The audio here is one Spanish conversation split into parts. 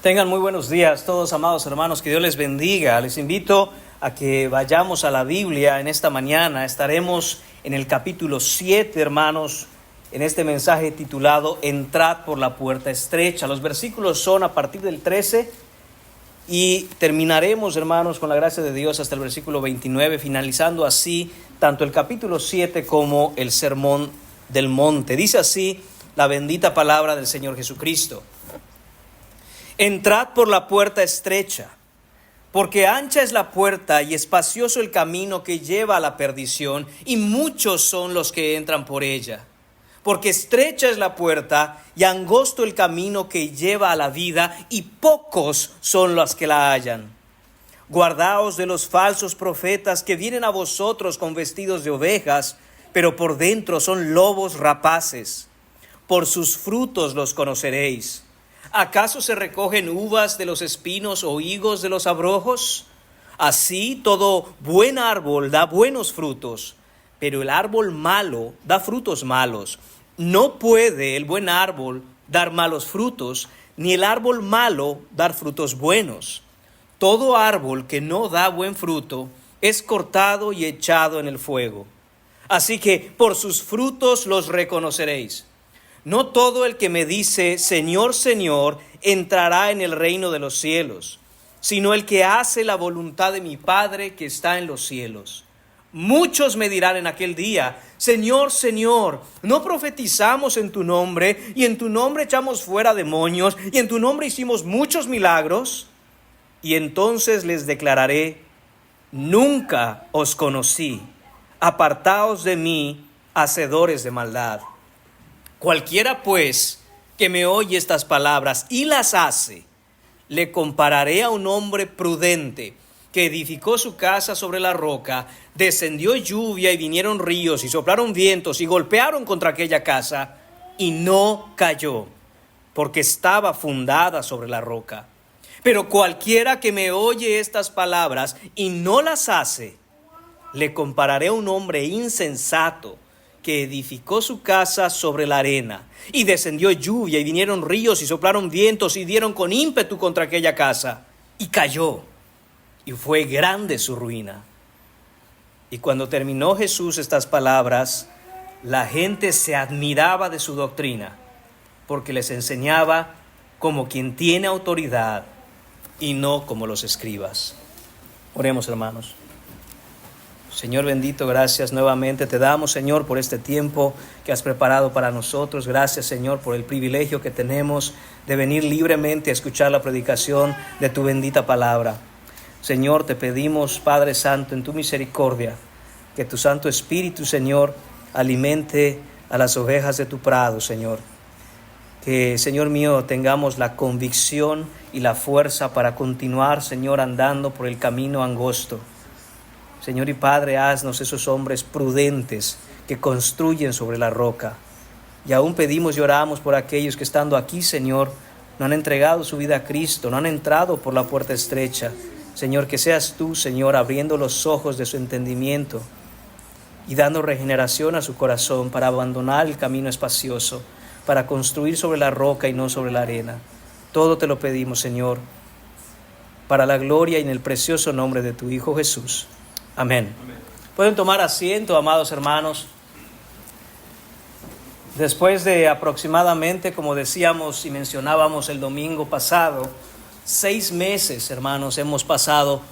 Tengan muy buenos días todos, amados hermanos, que Dios les bendiga. Les invito a que vayamos a la Biblia en esta mañana. Estaremos en el capítulo 7, hermanos, en este mensaje titulado Entrad por la puerta estrecha. Los versículos son a partir del 13 y terminaremos, hermanos, con la gracia de Dios hasta el versículo 29, finalizando así tanto el capítulo 7 como el sermón del monte. Dice así la bendita palabra del Señor Jesucristo. Entrad por la puerta estrecha, porque ancha es la puerta y espacioso el camino que lleva a la perdición, y muchos son los que entran por ella. Porque estrecha es la puerta y angosto el camino que lleva a la vida, y pocos son los que la hallan. Guardaos de los falsos profetas que vienen a vosotros con vestidos de ovejas, pero por dentro son lobos rapaces. Por sus frutos los conoceréis. ¿Acaso se recogen uvas de los espinos o higos de los abrojos? Así todo buen árbol da buenos frutos, pero el árbol malo da frutos malos. No puede el buen árbol dar malos frutos, ni el árbol malo dar frutos buenos. Todo árbol que no da buen fruto es cortado y echado en el fuego. Así que por sus frutos los reconoceréis. No todo el que me dice, Señor, Señor, entrará en el reino de los cielos, sino el que hace la voluntad de mi Padre que está en los cielos. Muchos me dirán en aquel día, Señor, Señor, ¿no profetizamos en tu nombre, y en tu nombre echamos fuera demonios, y en tu nombre hicimos muchos milagros? Y entonces les declararé, nunca os conocí, apartaos de mí, hacedores de maldad. Cualquiera, pues, que me oye estas palabras y las hace, le compararé a un hombre prudente que edificó su casa sobre la roca. Descendió lluvia y vinieron ríos y soplaron vientos y golpearon contra aquella casa, y no cayó, porque estaba fundada sobre la roca. Pero cualquiera que me oye estas palabras y no las hace, le compararé a un hombre insensato que edificó su casa sobre la arena, y descendió lluvia y vinieron ríos y soplaron vientos y dieron con ímpetu contra aquella casa, y cayó, y fue grande su ruina. Y cuando terminó Jesús estas palabras, la gente se admiraba de su doctrina, porque les enseñaba como quien tiene autoridad y no como los escribas. Oremos, hermanos. Señor bendito, gracias nuevamente te damos, Señor, por este tiempo que has preparado para nosotros. Gracias, Señor, por el privilegio que tenemos de venir libremente a escuchar la predicación de tu bendita palabra. Señor, te pedimos, Padre Santo, en tu misericordia, que tu Santo Espíritu, Señor, alimente a las ovejas de tu prado, Señor. Que, Señor mío, tengamos la convicción y la fuerza para continuar, Señor, andando por el camino angosto. Señor y Padre, haznos esos hombres prudentes que construyen sobre la roca. Y aún pedimos y oramos por aquellos que estando aquí, Señor, no han entregado su vida a Cristo, no han entrado por la puerta estrecha. Señor, que seas tú, Señor, abriendo los ojos de su entendimiento y dando regeneración a su corazón para abandonar el camino espacioso, para construir sobre la roca y no sobre la arena. Todo te lo pedimos, Señor, para la gloria y en el precioso nombre de tu Hijo Jesús. Amén. Amén. Pueden tomar asiento, amados hermanos. Después de aproximadamente, como decíamos y mencionábamos el domingo pasado, 6 meses, hermanos, hemos pasado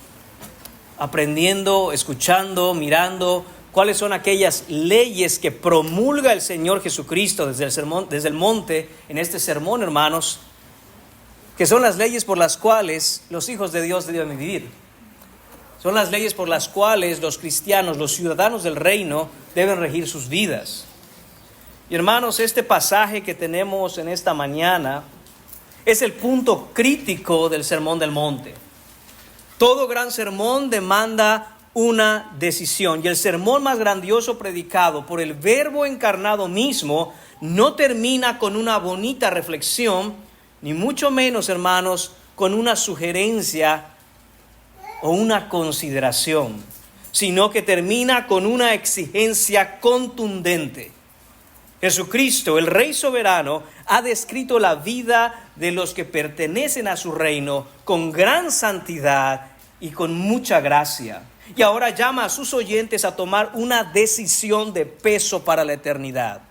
aprendiendo, escuchando, mirando cuáles son aquellas leyes que promulga el Señor Jesucristo desde el monte, en este sermón, hermanos, que son las leyes por las cuales los hijos de Dios deben vivir. Son las leyes por las cuales los cristianos, los ciudadanos del reino, deben regir sus vidas. Y hermanos, este pasaje que tenemos en esta mañana es el punto crítico del Sermón del Monte. Todo gran sermón demanda una decisión, y el sermón más grandioso predicado por el Verbo encarnado mismo no termina con una bonita reflexión, ni mucho menos, hermanos, con una sugerencia o una consideración, sino que termina con una exigencia contundente. Jesucristo, el Rey soberano, ha descrito la vida de los que pertenecen a su reino con gran santidad y con mucha gracia. Y ahora llama a sus oyentes a tomar una decisión de peso para la eternidad.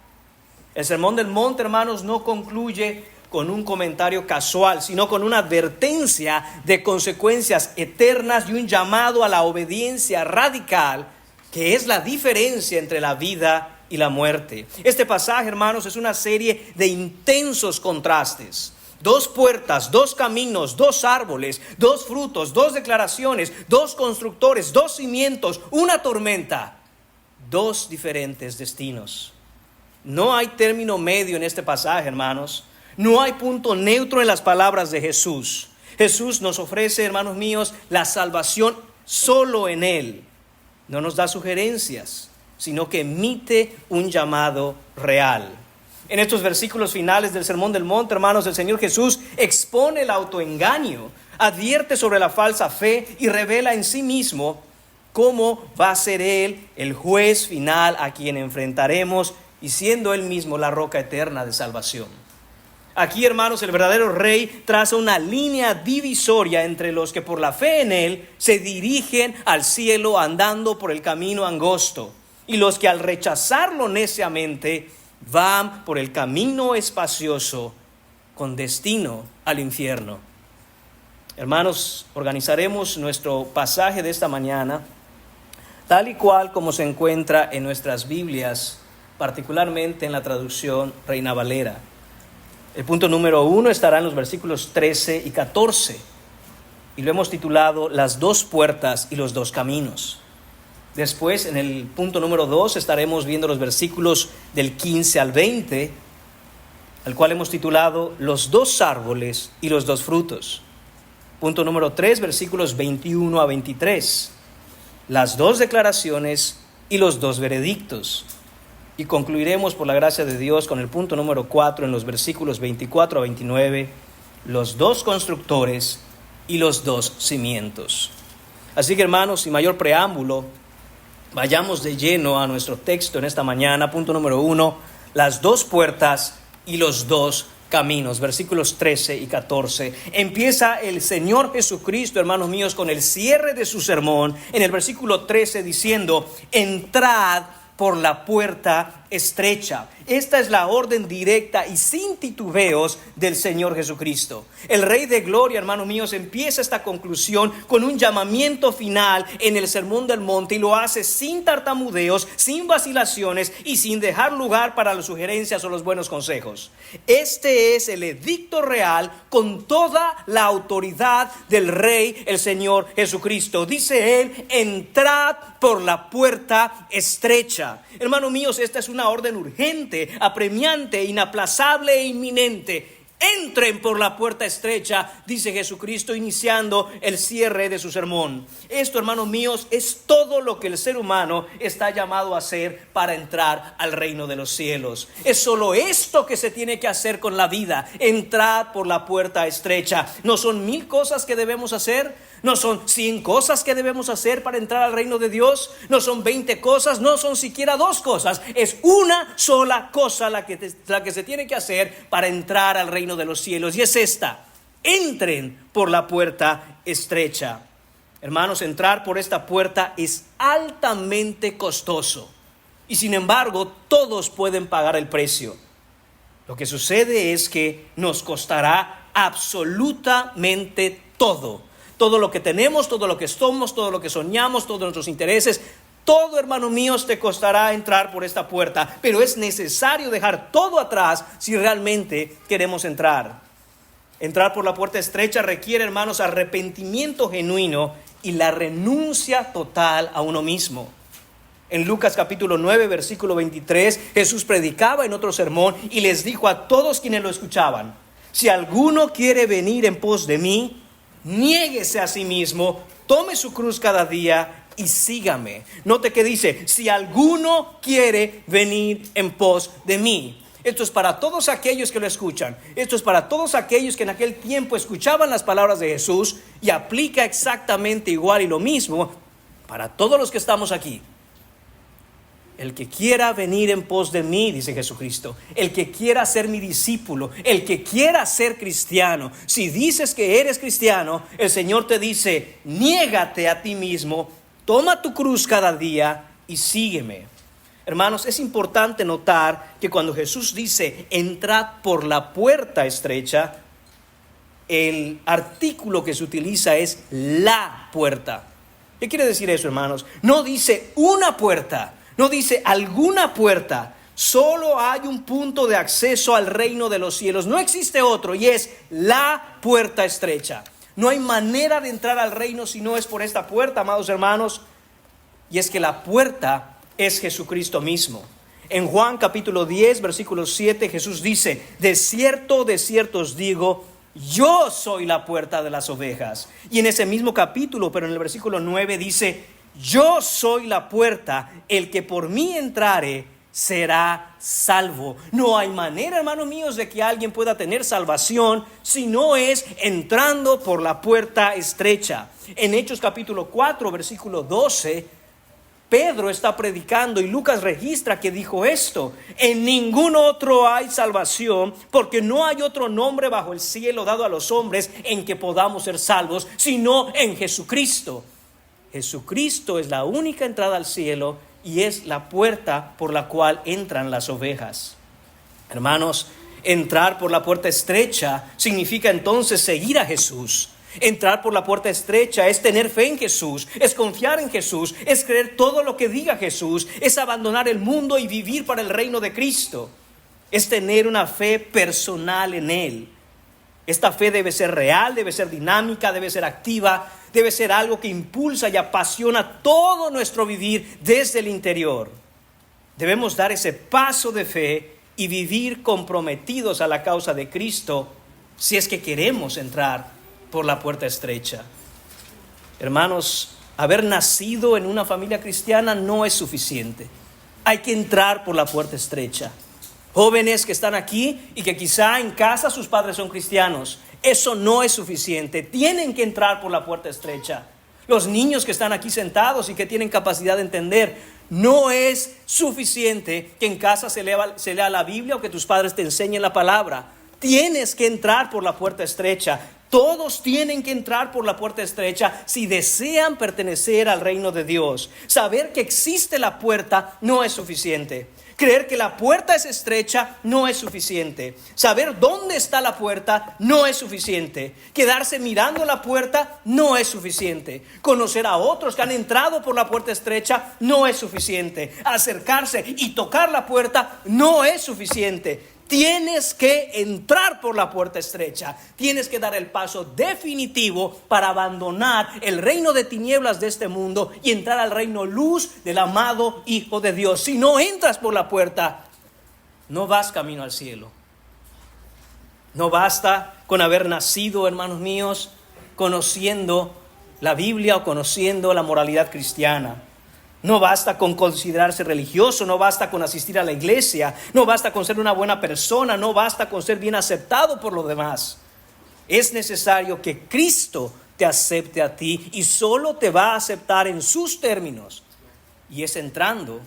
El Sermón del Monte, hermanos, no concluye con un comentario casual, sino con una advertencia de consecuencias eternas y un llamado a la obediencia radical, que es la diferencia entre la vida y la muerte. Este pasaje, hermanos, es una serie de intensos contrastes. 2 puertas, 2 caminos, 2 árboles, 2 frutos, 2 declaraciones, 2 constructores, 2 cimientos, una tormenta, 2 diferentes destinos. No hay término medio en este pasaje, hermanos. No hay punto neutro en las palabras de Jesús. Jesús nos ofrece, hermanos míos, la salvación solo en Él. No nos da sugerencias, sino que emite un llamado real. En estos versículos finales del Sermón del Monte, hermanos, el Señor Jesús expone el autoengaño, advierte sobre la falsa fe y revela en sí mismo cómo va a ser Él el juez final a quien enfrentaremos, y siendo Él mismo la roca eterna de salvación. Aquí, hermanos, el verdadero Rey traza una línea divisoria entre los que por la fe en Él se dirigen al cielo andando por el camino angosto, y los que al rechazarlo neciamente van por el camino espacioso con destino al infierno. Hermanos, organizaremos nuestro pasaje de esta mañana tal y cual como se encuentra en nuestras Biblias, particularmente en la traducción Reina Valera. El punto número 1 estará en los versículos 13 y 14, y lo hemos titulado Las 2 puertas y los 2 caminos. Después, en el punto número 2, estaremos viendo los versículos del 15 al 20, al cual hemos titulado Los 2 árboles y los 2 frutos. Punto número 3, versículos 21 a 23, las 2 declaraciones y los 2 veredictos. Y concluiremos, por la gracia de Dios, con el punto número 4 en los versículos 24 a 29, los 2 constructores y los 2 cimientos. Así que, hermanos, sin mayor preámbulo, vayamos de lleno a nuestro texto en esta mañana. Punto número 1, las 2 puertas y los 2 caminos, versículos 13 y 14. Empieza el Señor Jesucristo, hermanos míos, con el cierre de su sermón en el versículo 13 diciendo: entrad por la puerta estrecha. Esta es la orden directa y sin titubeos del Señor Jesucristo. El Rey de Gloria, hermanos míos, empieza esta conclusión con un llamamiento final en el Sermón del Monte, y lo hace sin tartamudeos, sin vacilaciones y sin dejar lugar para las sugerencias o los buenos consejos. Este es el edicto real con toda la autoridad del Rey, el Señor Jesucristo. Dice Él: entrad por la puerta estrecha. Hermanos míos, esta es una orden urgente, apremiante, inaplazable e inminente. Entren por la puerta estrecha, dice Jesucristo, iniciando el cierre de su sermón. Esto, hermanos míos, es todo lo que el ser humano está llamado a hacer para entrar al reino de los cielos. Es solo esto que se tiene que hacer con la vida: entrar por la puerta estrecha. No son 1000 cosas que debemos hacer, no son 100 cosas que debemos hacer para entrar al reino de Dios, no son 20 cosas, no son siquiera 2 cosas. Es una sola cosa la que se tiene que hacer para entrar al reino de los cielos, y es esta: entren por la puerta estrecha. Hermanos, entrar por esta puerta es altamente costoso, y sin embargo todos pueden pagar el precio. Lo que sucede es que nos costará absolutamente todo. Todo lo que tenemos, todo lo que somos, todo lo que soñamos, todos nuestros intereses, todo, hermanos míos, te costará entrar por esta puerta. Pero es necesario dejar todo atrás si realmente queremos entrar. Entrar por la puerta estrecha requiere, hermanos, arrepentimiento genuino y la renuncia total a uno mismo. En Lucas capítulo 9, versículo 23, Jesús predicaba en otro sermón y les dijo a todos quienes lo escuchaban: si alguno quiere venir en pos de mí, niéguese a sí mismo, tome su cruz cada día y sígame. Note que dice: si alguno quiere venir en pos de mí. Esto es para todos aquellos que lo escuchan. Esto es para todos aquellos que en aquel tiempo escuchaban las palabras de Jesús, y aplica exactamente igual y lo mismo para todos los que estamos aquí. El que quiera venir en pos de mí, dice Jesucristo, el que quiera ser mi discípulo, el que quiera ser cristiano. Si dices que eres cristiano, el Señor te dice, niégate a ti mismo, toma tu cruz cada día y sígueme. Hermanos, es importante notar que cuando Jesús dice, entrad por la puerta estrecha, el artículo que se utiliza es la puerta. ¿Qué quiere decir eso, hermanos? No dice una puerta. No dice alguna puerta, solo hay un punto de acceso al reino de los cielos. No existe otro y es la puerta estrecha. No hay manera de entrar al reino si no es por esta puerta, amados hermanos. Y es que la puerta es Jesucristo mismo. En Juan capítulo 10, versículo 7, Jesús dice, de cierto os digo, yo soy la puerta de las ovejas. Y en ese mismo capítulo, pero en el versículo 9 dice, yo soy la puerta, el que por mí entrare será salvo. No hay manera, hermanos míos, de que alguien pueda tener salvación si no es entrando por la puerta estrecha. En Hechos capítulo 4, versículo 12, Pedro está predicando y Lucas registra que dijo esto: en ningún otro hay salvación, porque no hay otro nombre bajo el cielo dado a los hombres en que podamos ser salvos, sino en Jesucristo. Jesucristo es la única entrada al cielo y es la puerta por la cual entran las ovejas. Hermanos, entrar por la puerta estrecha significa entonces seguir a Jesús. Entrar por la puerta estrecha es tener fe en Jesús, es confiar en Jesús, es creer todo lo que diga Jesús, es abandonar el mundo y vivir para el reino de Cristo. Es tener una fe personal en Él. Esta fe debe ser real, debe ser dinámica, debe ser activa, debe ser algo que impulsa y apasiona todo nuestro vivir desde el interior. Debemos dar ese paso de fe y vivir comprometidos a la causa de Cristo si es que queremos entrar por la puerta estrecha. Hermanos, haber nacido en una familia cristiana no es suficiente. Hay que entrar por la puerta estrecha. Jóvenes que están aquí y que quizá en casa sus padres son cristianos, eso no es suficiente. Tienen que entrar por la puerta estrecha. Los niños que están aquí sentados y que tienen capacidad de entender, no es suficiente que en casa se lea la Biblia o que tus padres te enseñen la palabra. Tienes que entrar por la puerta estrecha. Todos tienen que entrar por la puerta estrecha si desean pertenecer al reino de Dios. Saber que existe la puerta no es suficiente. Creer que la puerta es estrecha no es suficiente. Saber dónde está la puerta no es suficiente. Quedarse mirando la puerta no es suficiente. Conocer a otros que han entrado por la puerta estrecha no es suficiente. Acercarse y tocar la puerta no es suficiente. Tienes que entrar por la puerta estrecha. Tienes que dar el paso definitivo para abandonar el reino de tinieblas de este mundo y entrar al reino luz del amado Hijo de Dios. Si no entras por la puerta, no vas camino al cielo. No basta con haber nacido, hermanos míos, conociendo la Biblia o conociendo la moralidad cristiana. No basta con considerarse religioso, no basta con asistir a la iglesia, no basta con ser una buena persona, no basta con ser bien aceptado por los demás. Es necesario que Cristo te acepte a ti y solo te va a aceptar en sus términos. Y es entrando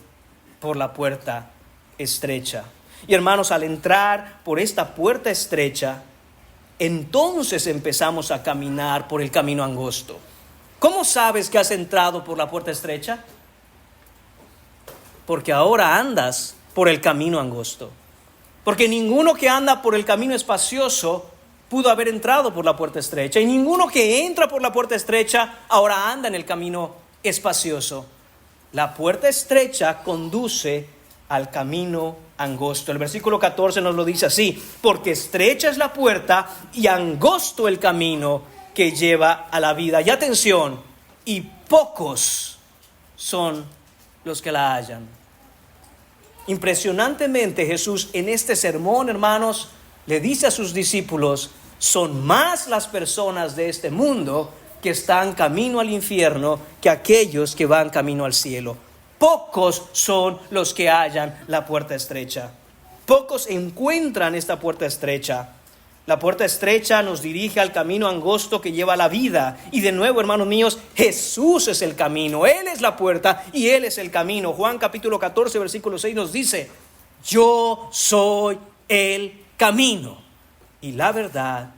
por la puerta estrecha. Y hermanos, al entrar por esta puerta estrecha, entonces empezamos a caminar por el camino angosto. ¿Cómo sabes que has entrado por la puerta estrecha? Porque ahora andas por el camino angosto. Porque ninguno que anda por el camino espacioso pudo haber entrado por la puerta estrecha. Y ninguno que entra por la puerta estrecha ahora anda en el camino espacioso. La puerta estrecha conduce al camino angosto. El versículo 14 nos lo dice así: porque estrecha es la puerta y angosto el camino que lleva a la vida. Y atención, y pocos son los que la hallan. Impresionantemente, Jesús en este sermón, hermanos, le dice a sus discípulos: son más las personas de este mundo que están camino al infierno que aquellos que van camino al cielo. Pocos son los que hallan la puerta estrecha. Pocos encuentran esta puerta estrecha. La puerta estrecha nos dirige al camino angosto que lleva a la vida. Y de nuevo, hermanos míos, Jesús es el camino. Él es la puerta y Él es el camino. Juan capítulo 14, versículo 6 nos dice: yo soy el camino y la verdad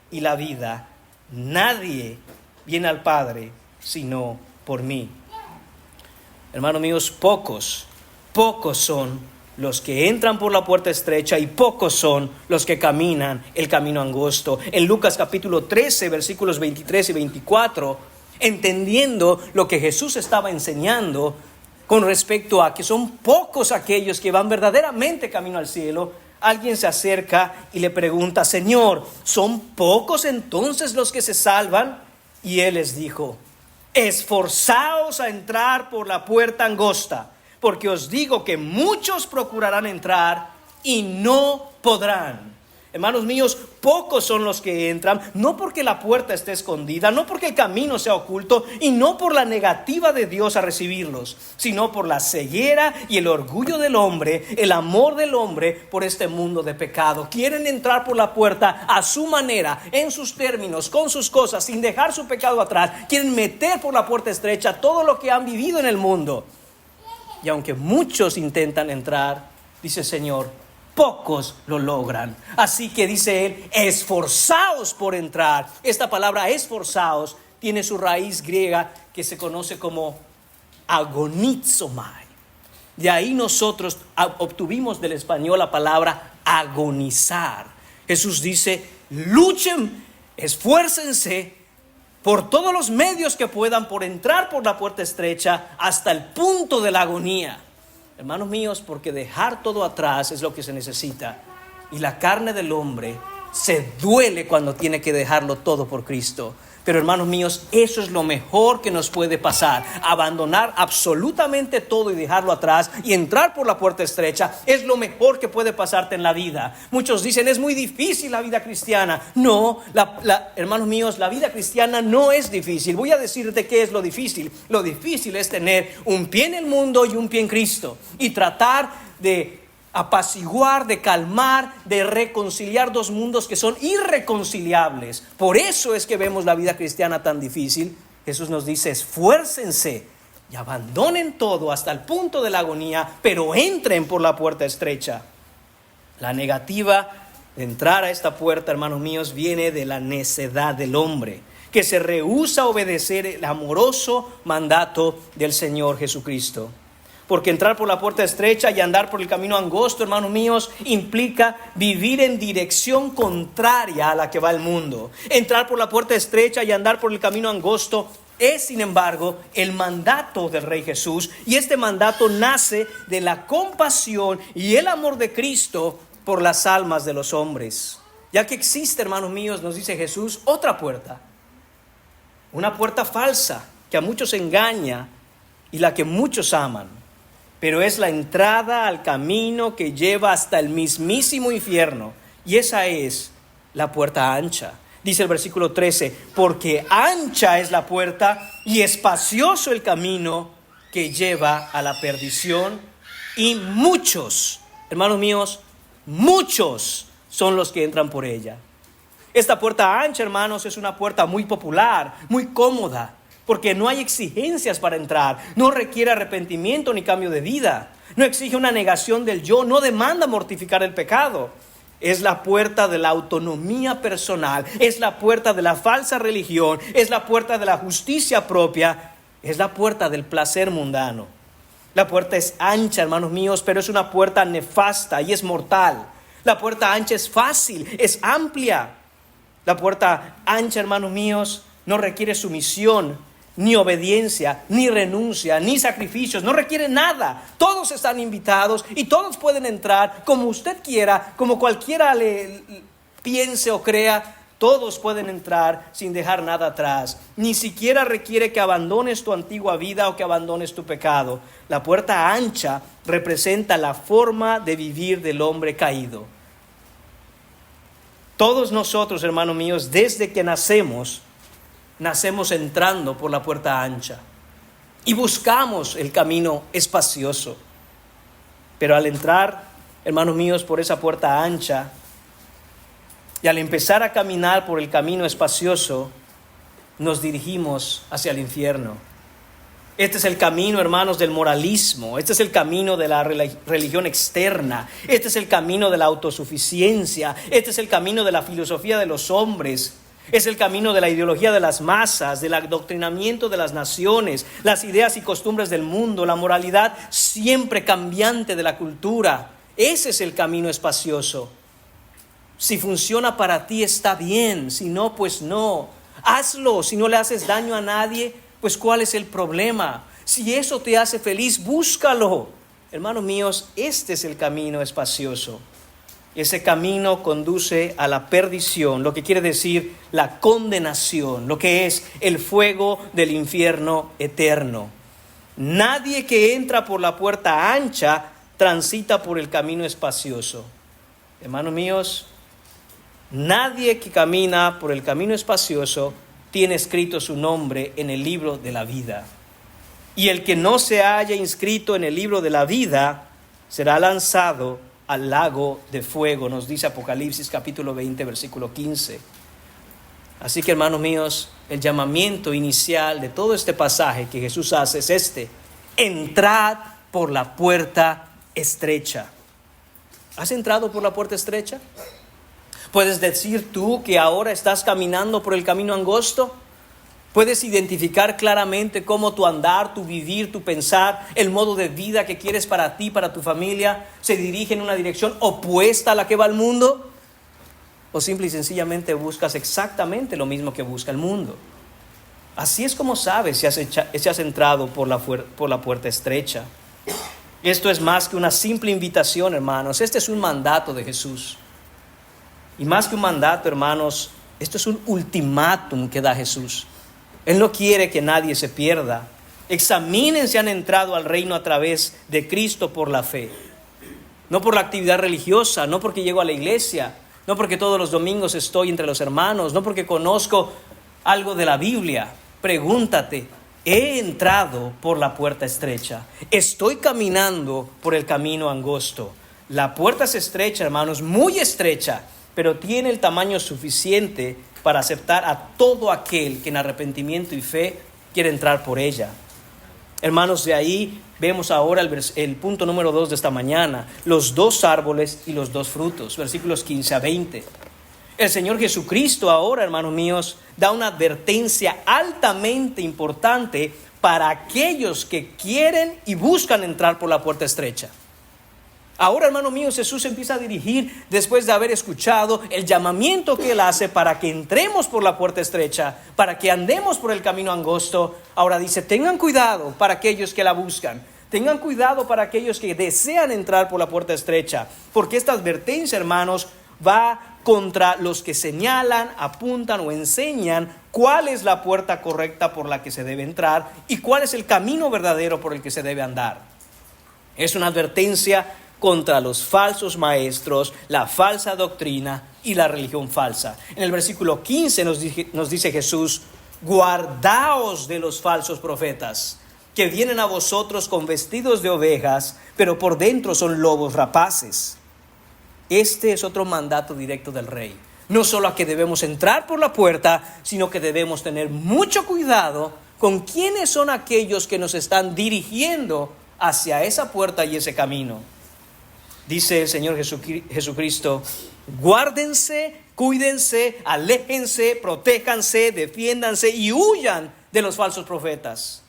y la vida. Nadie viene al Padre sino por mí. Hermanos míos, pocos son los que entran por la puerta estrecha y pocos son los que caminan el camino angosto. En Lucas capítulo 13, versículos 23 y 24, entendiendo lo que Jesús estaba enseñando con respecto a que son pocos aquellos que van verdaderamente camino al cielo, alguien se acerca y le pregunta: Señor, ¿son pocos entonces los que se salvan? Y Él les dijo: esforzaos a entrar por la puerta angosta, porque os digo que muchos procurarán entrar y no podrán. Hermanos míos, pocos son los que entran, no porque la puerta esté escondida, no porque el camino sea oculto y no por la negativa de Dios a recibirlos, sino por la ceguera y el orgullo del hombre, el amor del hombre por este mundo de pecado. Quieren entrar por la puerta a su manera, en sus términos, con sus cosas, sin dejar su pecado atrás. Quieren meter por la puerta estrecha todo lo que han vivido en el mundo. Y aunque muchos intentan entrar, dice el Señor, pocos lo logran. Así que dice Él: esforzaos por entrar. Esta palabra esforzaos tiene su raíz griega que se conoce como agonizomai. De ahí nosotros obtuvimos del español la palabra agonizar. Jesús dice: luchen, esfuércense por todos los medios que puedan por entrar por la puerta estrecha hasta el punto de la agonía. Hermanos míos, porque dejar todo atrás es lo que se necesita. Y la carne del hombre se duele cuando tiene que dejarlo todo por Cristo. Pero hermanos míos, eso es lo mejor que nos puede pasar. Abandonar absolutamente todo y dejarlo atrás y entrar por la puerta estrecha es lo mejor que puede pasarte en la vida. Muchos dicen: es muy difícil la vida cristiana. No, hermanos míos, la vida cristiana no es difícil. Voy a decirte qué es lo difícil. Lo difícil es tener un pie en el mundo y un pie en Cristo y tratar de apaciguar, de calmar, de reconciliar dos mundos que son irreconciliables. Por eso es que vemos la vida cristiana tan difícil. Jesús nos dice: esfuércense y abandonen todo hasta el punto de la agonía, pero entren por la puerta estrecha. La negativa de entrar a esta puerta, hermanos míos, viene de la necedad del hombre, que se rehúsa a obedecer el amoroso mandato del Señor Jesucristo. Porque entrar por la puerta estrecha y andar por el camino angosto, hermanos míos, implica vivir en dirección contraria a la que va el mundo. Entrar por la puerta estrecha y andar por el camino angosto es, sin embargo, el mandato del Rey Jesús. Y este mandato nace de la compasión y el amor de Cristo por las almas de los hombres. Ya que existe, hermanos míos, nos dice Jesús, otra puerta. Una puerta falsa que a muchos engaña y la que muchos aman. Pero es la entrada al camino que lleva hasta el mismísimo infierno. Y esa es la puerta ancha. Dice el versículo 13: porque ancha es la puerta y espacioso el camino que lleva a la perdición. Y muchos, hermanos míos, muchos son los que entran por ella. Esta puerta ancha, hermanos, es una puerta muy popular, muy cómoda. Porque no hay exigencias para entrar, no requiere arrepentimiento ni cambio de vida, no exige una negación del yo, no demanda mortificar el pecado. Es la puerta de la autonomía personal, es la puerta de la falsa religión, es la puerta de la justicia propia, es la puerta del placer mundano. La puerta es ancha, hermanos míos, pero es una puerta nefasta y es mortal. La puerta ancha es fácil, es amplia. La puerta ancha, hermanos míos, no requiere sumisión, ni obediencia, ni renuncia, ni sacrificios, no requiere nada. Todos están invitados y todos pueden entrar como usted quiera, como cualquiera le piense o crea. Todos pueden entrar sin dejar nada atrás. Ni siquiera requiere que abandones tu antigua vida o que abandones tu pecado. La puerta ancha representa la forma de vivir del hombre caído. Todos nosotros, hermanos míos, desde que nacemos entrando por la puerta ancha y buscamos el camino espacioso. Pero al entrar, hermanos míos, por esa puerta ancha, Y al empezar a caminar por el camino espacioso, nos dirigimos hacia el infierno. Este es el camino, hermanos, del moralismo. Este es el camino de la religión externa. Este es el camino de la autosuficiencia. Este es el camino de la filosofía de los hombres. Es el camino de la ideología de las masas, del adoctrinamiento de las naciones, las ideas y costumbres del mundo, la moralidad siempre cambiante de la cultura. Ese es el camino espacioso. Si funciona para ti, está bien. Si no, pues no. Hazlo. Si no le haces daño a nadie, pues ¿cuál es el problema? Si eso te hace feliz, búscalo. Hermanos míos, este es el camino espacioso. Ese camino conduce a la perdición, lo que quiere decir la condenación, lo que es el fuego del infierno eterno. Nadie que entra por la puerta ancha transita por el camino espacioso. Hermanos míos, nadie que camina por el camino espacioso tiene escrito su nombre en el libro de la vida. Y el que no se haya inscrito en el libro de la vida será lanzado al lago de fuego, nos dice Apocalipsis capítulo 20, versículo 15. Así que, hermanos míos, el llamamiento inicial de todo este pasaje que Jesús hace es este: entrad por la puerta estrecha. ¿Has entrado por la puerta estrecha? ¿Puedes decir tú que ahora estás caminando por el camino angosto? ¿Puedes identificar claramente cómo tu andar, tu vivir, tu pensar, el modo de vida que quieres para ti, para tu familia, se dirige en una dirección opuesta a la que va el mundo? ¿O simple y sencillamente buscas exactamente lo mismo que busca el mundo? Así es como sabes si has entrado por la puerta estrecha. Esto es más que una simple invitación, hermanos. Este es un mandato de Jesús. Y más que un mandato, hermanos, esto es un ultimátum que da Jesús. Él no quiere que nadie se pierda. Examinen si han entrado al reino a través de Cristo por la fe. No por la actividad religiosa, no porque llego a la iglesia, no porque todos los domingos estoy entre los hermanos, no porque conozco algo de la Biblia. Pregúntate, ¿he entrado por la puerta estrecha? ¿Estoy caminando por el camino angosto? La puerta es estrecha, hermanos, muy estrecha, pero tiene el tamaño suficiente para aceptar a todo aquel que en arrepentimiento y fe quiere entrar por ella. Hermanos, de ahí vemos ahora el punto número 2 de esta mañana: los dos árboles y los dos frutos, versículos 15 a 20. El Señor Jesucristo ahora, hermanos míos, da una advertencia altamente importante para aquellos que quieren y buscan entrar por la puerta estrecha. Ahora, hermano mío, Jesús empieza a dirigir, después de haber escuchado el llamamiento que Él hace para que entremos por la puerta estrecha, para que andemos por el camino angosto. Ahora dice: tengan cuidado para aquellos que la buscan, tengan cuidado para aquellos que desean entrar por la puerta estrecha, porque esta advertencia, hermanos, va contra los que señalan, apuntan o enseñan cuál es la puerta correcta por la que se debe entrar y cuál es el camino verdadero por el que se debe andar. Es una advertencia contra los falsos maestros, la falsa doctrina y la religión falsa. En el versículo 15 nos dice Jesús: guardaos de los falsos profetas, que vienen a vosotros con vestidos de ovejas, pero por dentro son lobos rapaces. Este es otro mandato directo del Rey. No solo a que debemos entrar por la puerta, sino que debemos tener mucho cuidado con quiénes son aquellos que nos están dirigiendo hacia esa puerta y ese camino. Dice el Señor Jesucristo: guárdense, cuídense, aléjense, protéjanse, defiéndanse y huyan de los falsos profetas.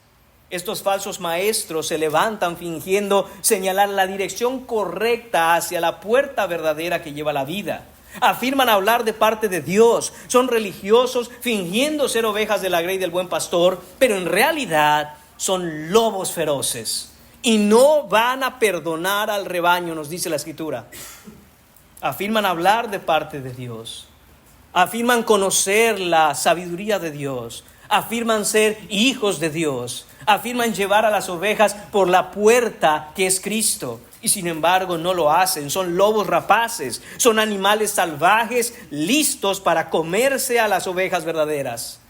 Estos falsos maestros se levantan fingiendo señalar la dirección correcta hacia la puerta verdadera que lleva a la vida. Afirman hablar de parte de Dios, son religiosos fingiendo ser ovejas de la grey del buen pastor, pero en realidad son lobos feroces. Y no van a perdonar al rebaño, nos dice la Escritura. Afirman hablar de parte de Dios. Afirman conocer la sabiduría de Dios. Afirman ser hijos de Dios. Afirman llevar a las ovejas por la puerta que es Cristo. Y sin embargo no lo hacen. Son lobos rapaces. Son animales salvajes listos para comerse a las ovejas verdaderas.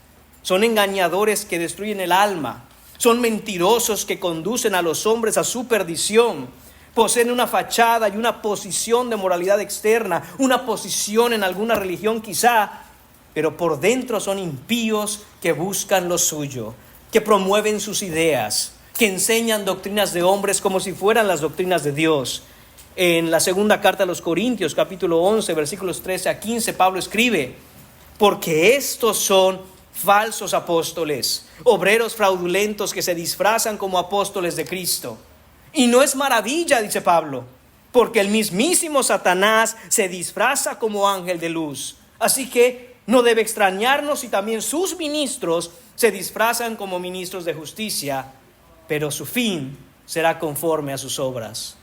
Son engañadores que destruyen el alma. Son mentirosos que conducen a los hombres a su perdición. Poseen una fachada y una posición de moralidad externa, una posición en alguna religión quizá, pero por dentro son impíos que buscan lo suyo, que promueven sus ideas, que enseñan doctrinas de hombres como si fueran las doctrinas de Dios. En la segunda carta a los Corintios, capítulo 11, versículos 13 a 15, Pablo escribe: porque estos son falsos apóstoles, obreros fraudulentos que se disfrazan como apóstoles de Cristo. Y no es maravilla, dice Pablo, porque el mismísimo Satanás se disfraza como ángel de luz. Así que no debe extrañarnos si también sus ministros se disfrazan como ministros de justicia, pero su fin será conforme a sus obras.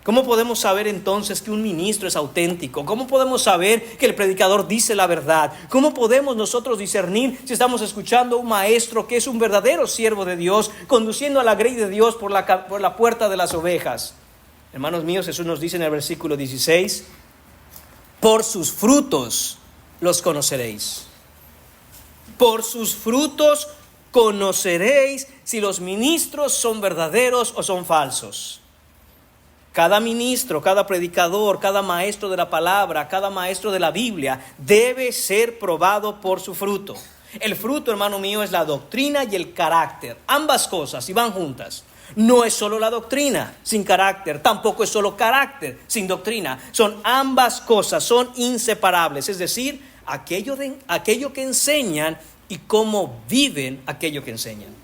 ¿Cómo podemos saber entonces que un ministro es auténtico? ¿Cómo podemos saber que el predicador dice la verdad? ¿Cómo podemos nosotros discernir si estamos escuchando a un maestro que es un verdadero siervo de Dios, conduciendo a la grey de Dios por la puerta de las ovejas? Hermanos míos, Jesús nos dice en el versículo 16: por sus frutos los conoceréis. Por sus frutos conoceréis si los ministros son verdaderos o son falsos. Cada ministro, cada predicador, cada maestro de la palabra, cada maestro de la Biblia debe ser probado por su fruto. El fruto, hermano mío, es la doctrina y el carácter. Ambas cosas, y van juntas. No es solo la doctrina sin carácter, tampoco es solo carácter sin doctrina. Son ambas cosas, son inseparables. Es decir, aquello que enseñan y cómo viven aquello que enseñan.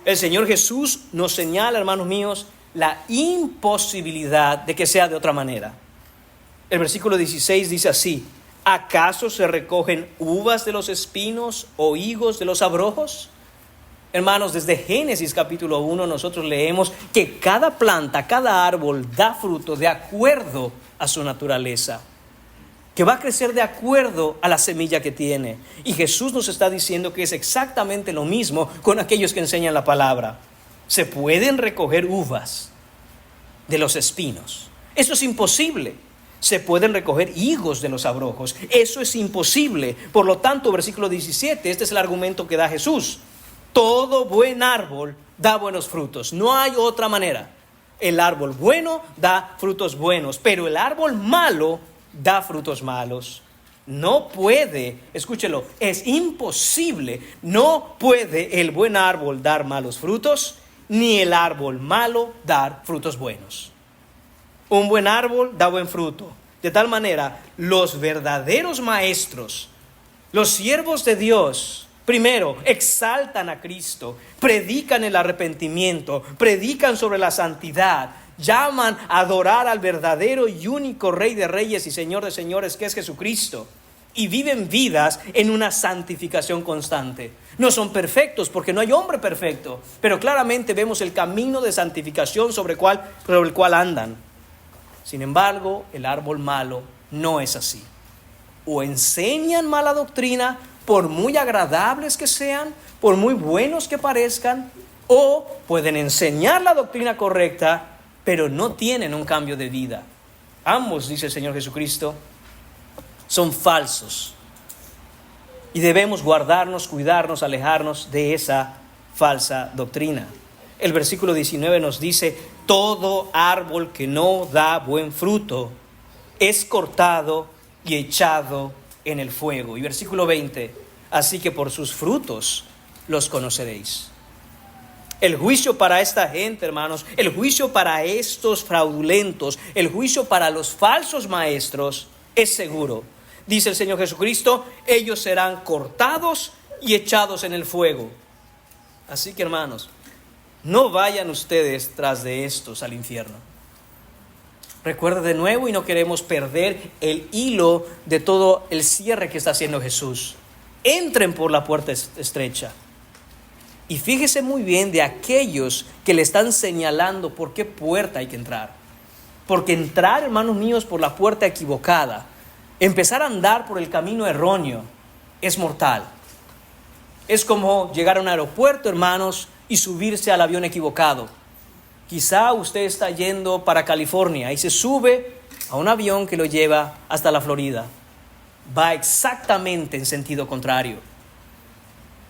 El Señor Jesús nos señala, hermanos míos, la imposibilidad de que sea de otra manera. El versículo 16 dice así: ¿acaso se recogen uvas de los espinos o higos de los abrojos? Hermanos, desde Génesis capítulo 1 nosotros leemos que cada planta, cada árbol da fruto de acuerdo a su naturaleza, que va a crecer de acuerdo a la semilla que tiene. Y Jesús nos está diciendo que es exactamente lo mismo con aquellos que enseñan la palabra. Se pueden recoger uvas de los espinos. Eso es imposible. Se pueden recoger higos de los abrojos. Eso es imposible. Por lo tanto, versículo 17, este es el argumento que da Jesús. Todo buen árbol da buenos frutos. No hay otra manera. El árbol bueno da frutos buenos, pero el árbol malo da frutos malos. No puede, escúchelo, es imposible. No puede el buen árbol dar malos frutos, ni el árbol malo dar frutos buenos. Un buen árbol da buen fruto. De tal manera, los verdaderos maestros, los siervos de Dios, primero, exaltan a Cristo, predican el arrepentimiento, predican sobre la santidad, llaman a adorar al verdadero y único Rey de Reyes y Señor de Señores, que es Jesucristo. Y viven vidas en una santificación constante. No son perfectos porque no hay hombre perfecto, pero claramente vemos el camino de santificación sobre el cual andan. Sin embargo, el árbol malo no es así. O enseñan mala doctrina, por muy agradables que sean, por muy buenos que parezcan, o pueden enseñar la doctrina correcta, pero no tienen un cambio de vida. Ambos, dice el Señor Jesucristo, son falsos. Y debemos guardarnos, cuidarnos, alejarnos de esa falsa doctrina. El versículo 19 nos dice: todo árbol que no da buen fruto es cortado y echado en el fuego. Y versículo 20: así que por sus frutos los conoceréis. El juicio para esta gente, hermanos, el juicio para estos fraudulentos, el juicio para los falsos maestros es seguro. Dice el Señor Jesucristo: ellos serán cortados y echados en el fuego. Así que, hermanos, no vayan ustedes tras de estos al infierno. Recuerda de nuevo, y no queremos perder el hilo de todo el cierre que está haciendo Jesús. Entren por la puerta estrecha. Y fíjese muy bien de aquellos que le están señalando por qué puerta hay que entrar. Porque entrar, hermanos míos, por la puerta equivocada, empezar a andar por el camino erróneo, es mortal. Es como llegar a un aeropuerto, hermanos, y subirse al avión equivocado. Quizá usted está yendo para California y se sube a un avión que lo lleva hasta la Florida. Va exactamente en sentido contrario.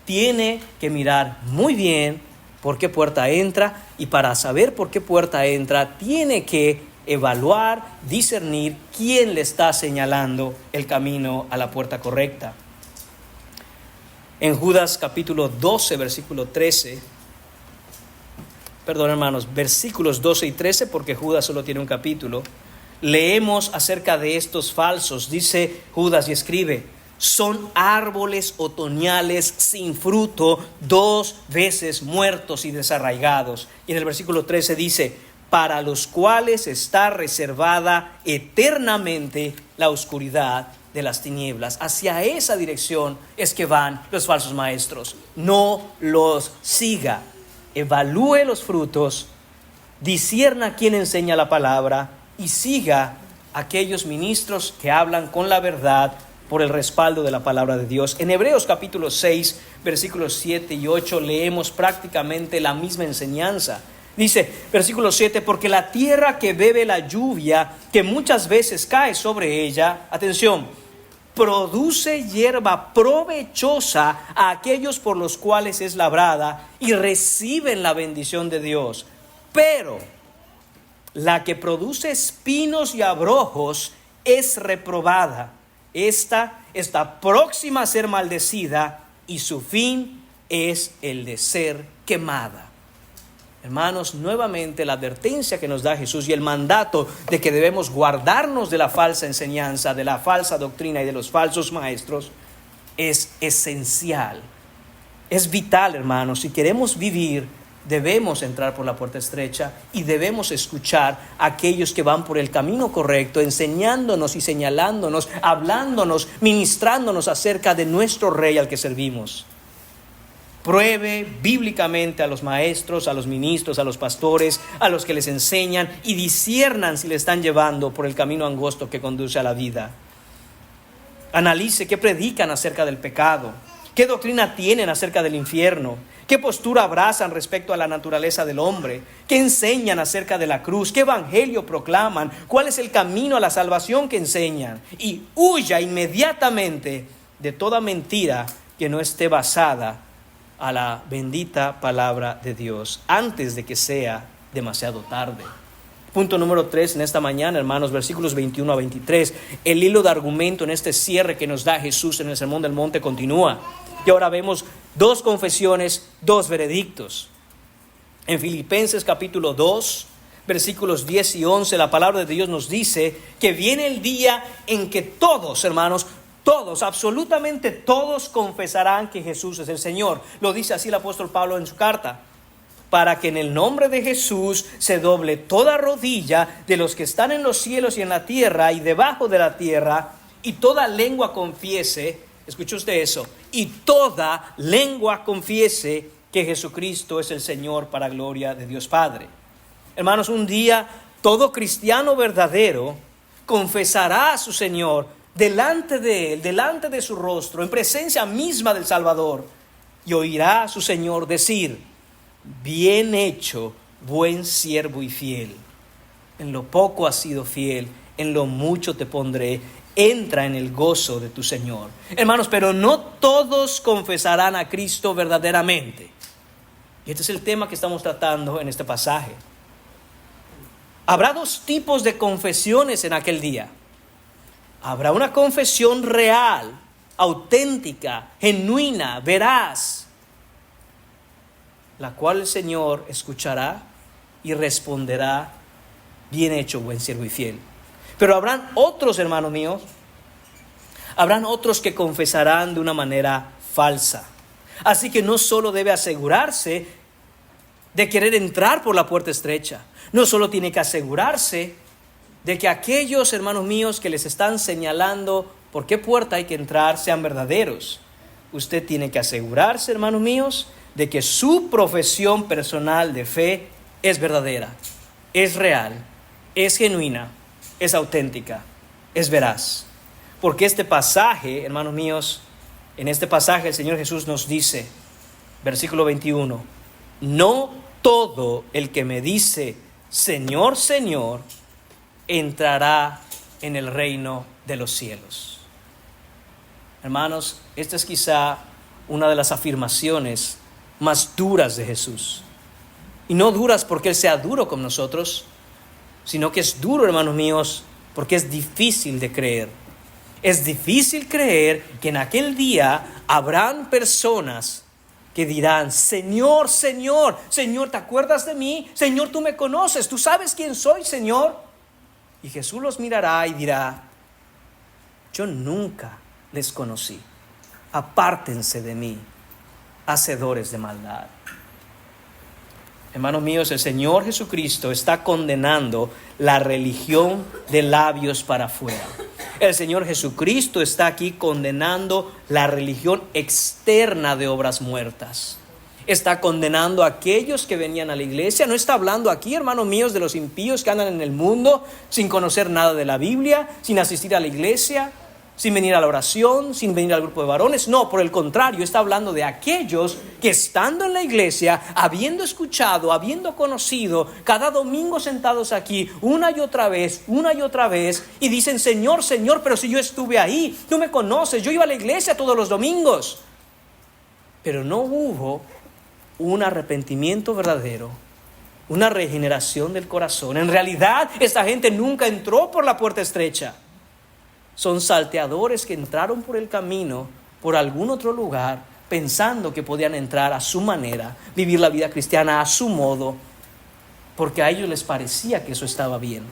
Tiene que mirar muy bien por qué puerta entra, y para saber por qué puerta entra, tiene que evaluar, discernir quién le está señalando el camino a la puerta correcta. En Judas capítulo 12, versículo 13, versículos 12 y 13, porque Judas solo tiene un capítulo, leemos acerca de estos falsos. Dice Judas y escribe: son árboles otoñales sin fruto, 2 veces muertos y desarraigados. Y en el versículo 13 dice: para los cuales está reservada eternamente la oscuridad de las tinieblas. Hacia esa dirección es que van los falsos maestros. No los siga. Evalúe los frutos, discierna quién enseña la palabra y siga aquellos ministros que hablan con la verdad por el respaldo de la palabra de Dios. En Hebreos capítulo 6, versículos 7 y 8 leemos prácticamente la misma enseñanza. Dice, versículo 7, porque la tierra que bebe la lluvia, que muchas veces cae sobre ella, atención, produce hierba provechosa a aquellos por los cuales es labrada y reciben la bendición de Dios. Pero la que produce espinos y abrojos es reprobada. Esta está próxima a ser maldecida y su fin es el de ser quemada. Hermanos, nuevamente la advertencia que nos da Jesús y el mandato de que debemos guardarnos de la falsa enseñanza, de la falsa doctrina y de los falsos maestros es esencial. Es vital, hermanos. Si queremos vivir, debemos entrar por la puerta estrecha y debemos escuchar a aquellos que van por el camino correcto, enseñándonos y señalándonos, hablándonos, ministrándonos acerca de nuestro Rey al que servimos. Pruebe bíblicamente a los maestros, a los ministros, a los pastores, a los que les enseñan, y disciernan si le están llevando por el camino angosto que conduce a la vida. Analice qué predican acerca del pecado, qué doctrina tienen acerca del infierno, qué postura abrazan respecto a la naturaleza del hombre, qué enseñan acerca de la cruz, qué evangelio proclaman, cuál es el camino a la salvación que enseñan, y huya inmediatamente de toda mentira que no esté basada a la bendita palabra de Dios antes de que sea demasiado tarde. Punto número 3 en esta mañana, hermanos, versículos 21 a 23. El hilo de argumento en este cierre que nos da Jesús en el Sermón del Monte continúa. Y ahora vemos 2 confesiones, 2 veredictos. En Filipenses capítulo 2, versículos 10 y 11, la palabra de Dios nos dice que viene el día en que todos, hermanos, todos, absolutamente todos confesarán que Jesús es el Señor. Lo dice así el apóstol Pablo en su carta. Para que en el nombre de Jesús se doble toda rodilla de los que están en los cielos y en la tierra y debajo de la tierra, y toda lengua confiese, escuche usted eso, y toda lengua confiese que Jesucristo es el Señor para gloria de Dios Padre. Hermanos, un día todo cristiano verdadero confesará a su Señor delante de Él, delante de su rostro, en presencia misma del Salvador, y oirá a su Señor decir: bien hecho, buen siervo y fiel. En lo poco has sido fiel, en lo mucho te pondré. Entra en el gozo de tu Señor. Hermanos, pero no todos confesarán a Cristo verdaderamente. Y este es el tema que estamos tratando en este pasaje. Habrá 2 tipos de confesiones en aquel día. Habrá una confesión real, auténtica, genuina, veraz, la cual el Señor escuchará y responderá: bien hecho, buen siervo y fiel. Pero habrán otros, hermanos míos, habrán otros que confesarán de una manera falsa. Así que no solo debe asegurarse de querer entrar por la puerta estrecha, no solo tiene que asegurarse de que aquellos, hermanos míos, que les están señalando por qué puerta hay que entrar sean verdaderos. Usted tiene que asegurarse, hermanos míos, de que su profesión personal de fe es verdadera, es real, es genuina, es auténtica, es veraz. Porque este pasaje, hermanos míos, en este pasaje el Señor Jesús nos dice, versículo 21, no todo el que me dice Señor, Señor, entrará en el reino de los cielos. Hermanos, esta es quizá una de las afirmaciones más duras de Jesús. Y no duras porque Él sea duro con nosotros, sino que es duro, hermanos míos, porque es difícil de creer. Es difícil creer que en aquel día habrán personas que dirán: Señor, Señor, Señor, ¿te acuerdas de mí? Señor, tú me conoces, tú sabes quién soy, Señor. Y Jesús los mirará y dirá: yo nunca les conocí. Apártense de mí, hacedores de maldad. Hermanos míos, el Señor Jesucristo está condenando la religión de labios para afuera. El Señor Jesucristo está aquí condenando la religión externa de obras muertas. Está condenando a aquellos que venían a la iglesia. No está hablando aquí, hermanos míos, de los impíos que andan en el mundo sin conocer nada de la Biblia, sin asistir a la iglesia, sin venir a la oración, sin venir al grupo de varones. No, por el contrario, está hablando de aquellos que estando en la iglesia, habiendo escuchado, habiendo conocido, cada domingo sentados aquí, una y otra vez, y dicen: Señor, Señor, pero si yo estuve ahí, tú me conoces, yo iba a la iglesia todos los domingos. Pero no hubo un arrepentimiento verdadero, una regeneración del corazón. En realidad, esta gente nunca entró por la puerta estrecha. Son salteadores que entraron por el camino, por algún otro lugar, pensando que podían entrar a su manera, vivir la vida cristiana a su modo, porque a ellos les parecía que eso estaba bien.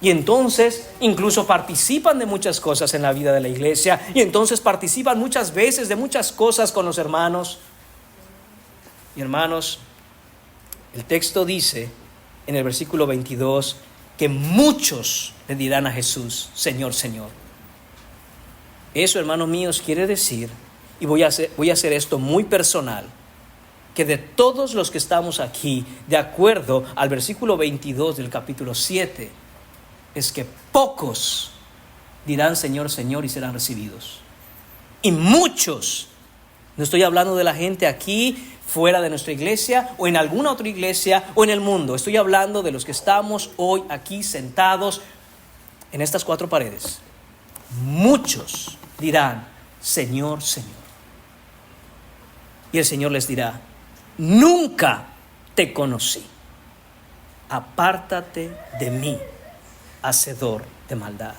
Y entonces incluso participan de muchas cosas en la vida de la iglesia, y entonces participan muchas veces de muchas cosas con los hermanos. Y hermanos, el texto dice en el versículo 22 que muchos le dirán a Jesús: Señor, Señor. Eso, hermanos míos, quiere decir, y voy a hacer esto muy personal, que de todos los que estamos aquí, de acuerdo al versículo 22 del capítulo 7, es que pocos dirán Señor, Señor, y serán recibidos. Y muchos, no estoy hablando de la gente aquí, fuera de nuestra iglesia, o en alguna otra iglesia, o en el mundo. Estoy hablando de los que estamos hoy aquí sentados en estas cuatro paredes. Muchos dirán Señor, Señor. Y el Señor les dirá: nunca te conocí. Apártate de mí, hacedor de maldad.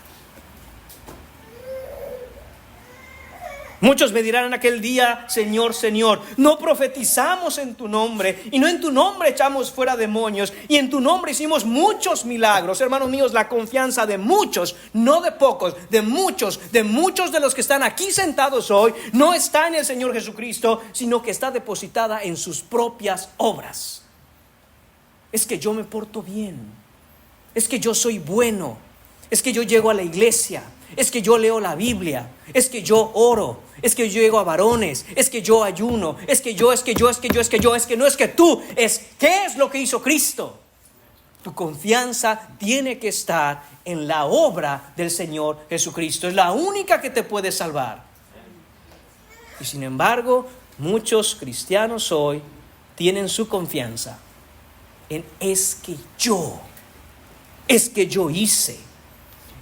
Muchos me dirán en aquel día: Señor, Señor, no profetizamos en tu nombre, y no en tu nombre echamos fuera demonios, y en tu nombre hicimos muchos milagros. Hermanos míos, la confianza de muchos, no de pocos, de muchos de los que están aquí sentados hoy, no está en el Señor Jesucristo, sino que está depositada en sus propias obras. Es que yo me porto bien, es que yo soy bueno, es que yo llego a la iglesia, es que yo leo la Biblia, es que yo oro, es que yo llego a varones, es que yo ayuno, es que no es que tú, es qué es lo que hizo Cristo. Tu confianza tiene que estar en la obra del Señor Jesucristo. Es la única que te puede salvar. Y sin embargo, muchos cristianos hoy tienen su confianza en es que yo hice.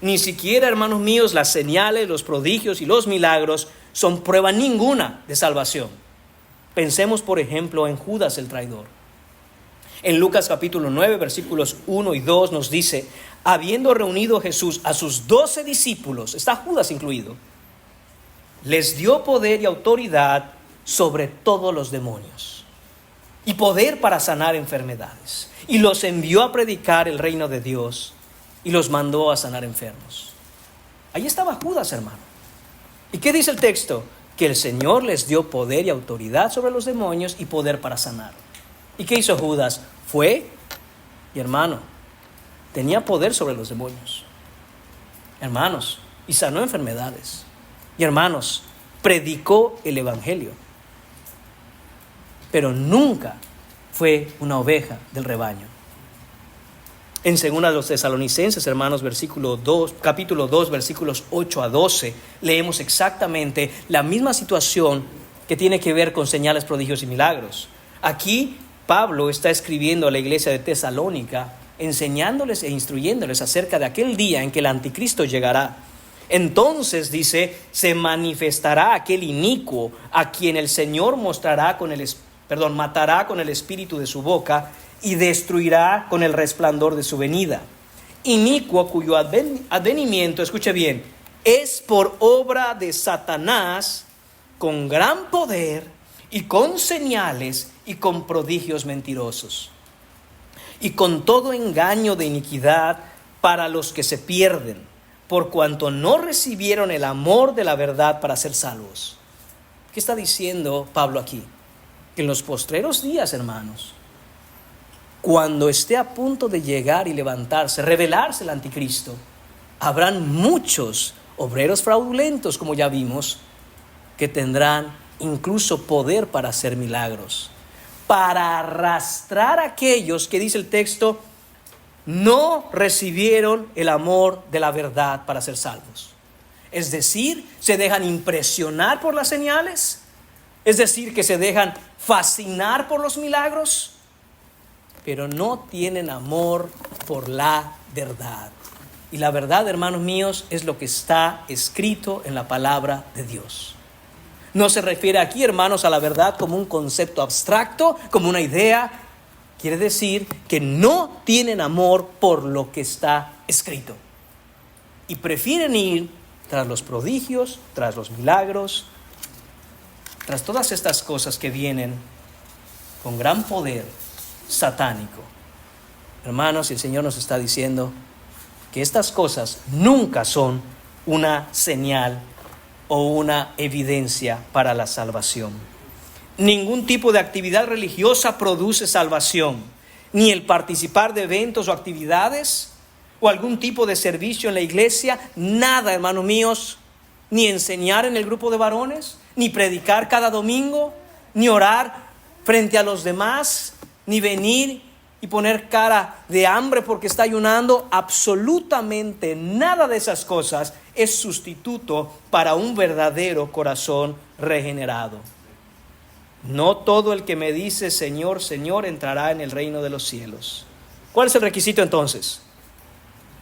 Ni siquiera, hermanos míos, las señales, los prodigios y los milagros son prueba ninguna de salvación. Pensemos, por ejemplo, en Judas el traidor. En Lucas capítulo 9, versículos 1 y 2 nos dice: habiendo reunido Jesús a sus 12 discípulos, está Judas incluido, les dio poder y autoridad sobre todos los demonios y poder para sanar enfermedades, y los envió a predicar el reino de Dios y los mandó a sanar enfermos. Ahí estaba Judas, hermano. ¿Y qué dice el texto? Que el Señor les dio poder y autoridad sobre los demonios y poder para sanar. ¿Y qué hizo Judas? Fue, y hermano, tenía poder sobre los demonios, hermanos, y sanó enfermedades. Y hermanos, predicó el evangelio, pero nunca fue una oveja del rebaño. En 2 Tesalonicenses, hermanos, capítulo 2, versículos 8 a 12, leemos exactamente la misma situación que tiene que ver con señales, prodigios y milagros. Aquí Pablo está escribiendo a la iglesia de Tesalónica, enseñándoles e instruyéndoles acerca de aquel día en que el anticristo llegará. Entonces dice: se manifestará aquel inicuo a quien el Señor matará con el espíritu de su boca, y destruirá con el resplandor de su venida. Inicuo cuyo advenimiento, escuche bien, es por obra de Satanás, con gran poder y con señales y con prodigios mentirosos, y con todo engaño de iniquidad para los que se pierden, por cuanto no recibieron el amor de la verdad para ser salvos. ¿Qué está diciendo Pablo aquí? Que en los postreros días, hermanos, cuando esté a punto de llegar y levantarse, revelarse el anticristo, habrán muchos obreros fraudulentos, como ya vimos, que tendrán incluso poder para hacer milagros, para arrastrar a aquellos que, dice el texto, no recibieron el amor de la verdad para ser salvos. Es decir, se dejan impresionar por las señales, es decir, que se dejan fascinar por los milagros, pero no tienen amor por la verdad. Y la verdad, hermanos míos, es lo que está escrito en la palabra de Dios. No se refiere aquí, hermanos, a la verdad como un concepto abstracto, como una idea. Quiere decir que no tienen amor por lo que está escrito. Y prefieren ir tras los prodigios, tras los milagros, tras todas estas cosas que vienen con gran poder satánico. Hermanos, el Señor nos está diciendo que estas cosas nunca son una señal o una evidencia para la salvación. Ningún tipo de actividad religiosa produce salvación, ni el participar de eventos o actividades o algún tipo de servicio en la iglesia, nada, hermanos míos, ni enseñar en el grupo de varones, ni predicar cada domingo, ni orar frente a los demás, ni venir y poner cara de hambre porque está ayunando. Absolutamente nada de esas cosas es sustituto para un verdadero corazón regenerado. No todo el que me dice Señor, Señor entrará en el reino de los cielos. ¿Cuál es el requisito entonces?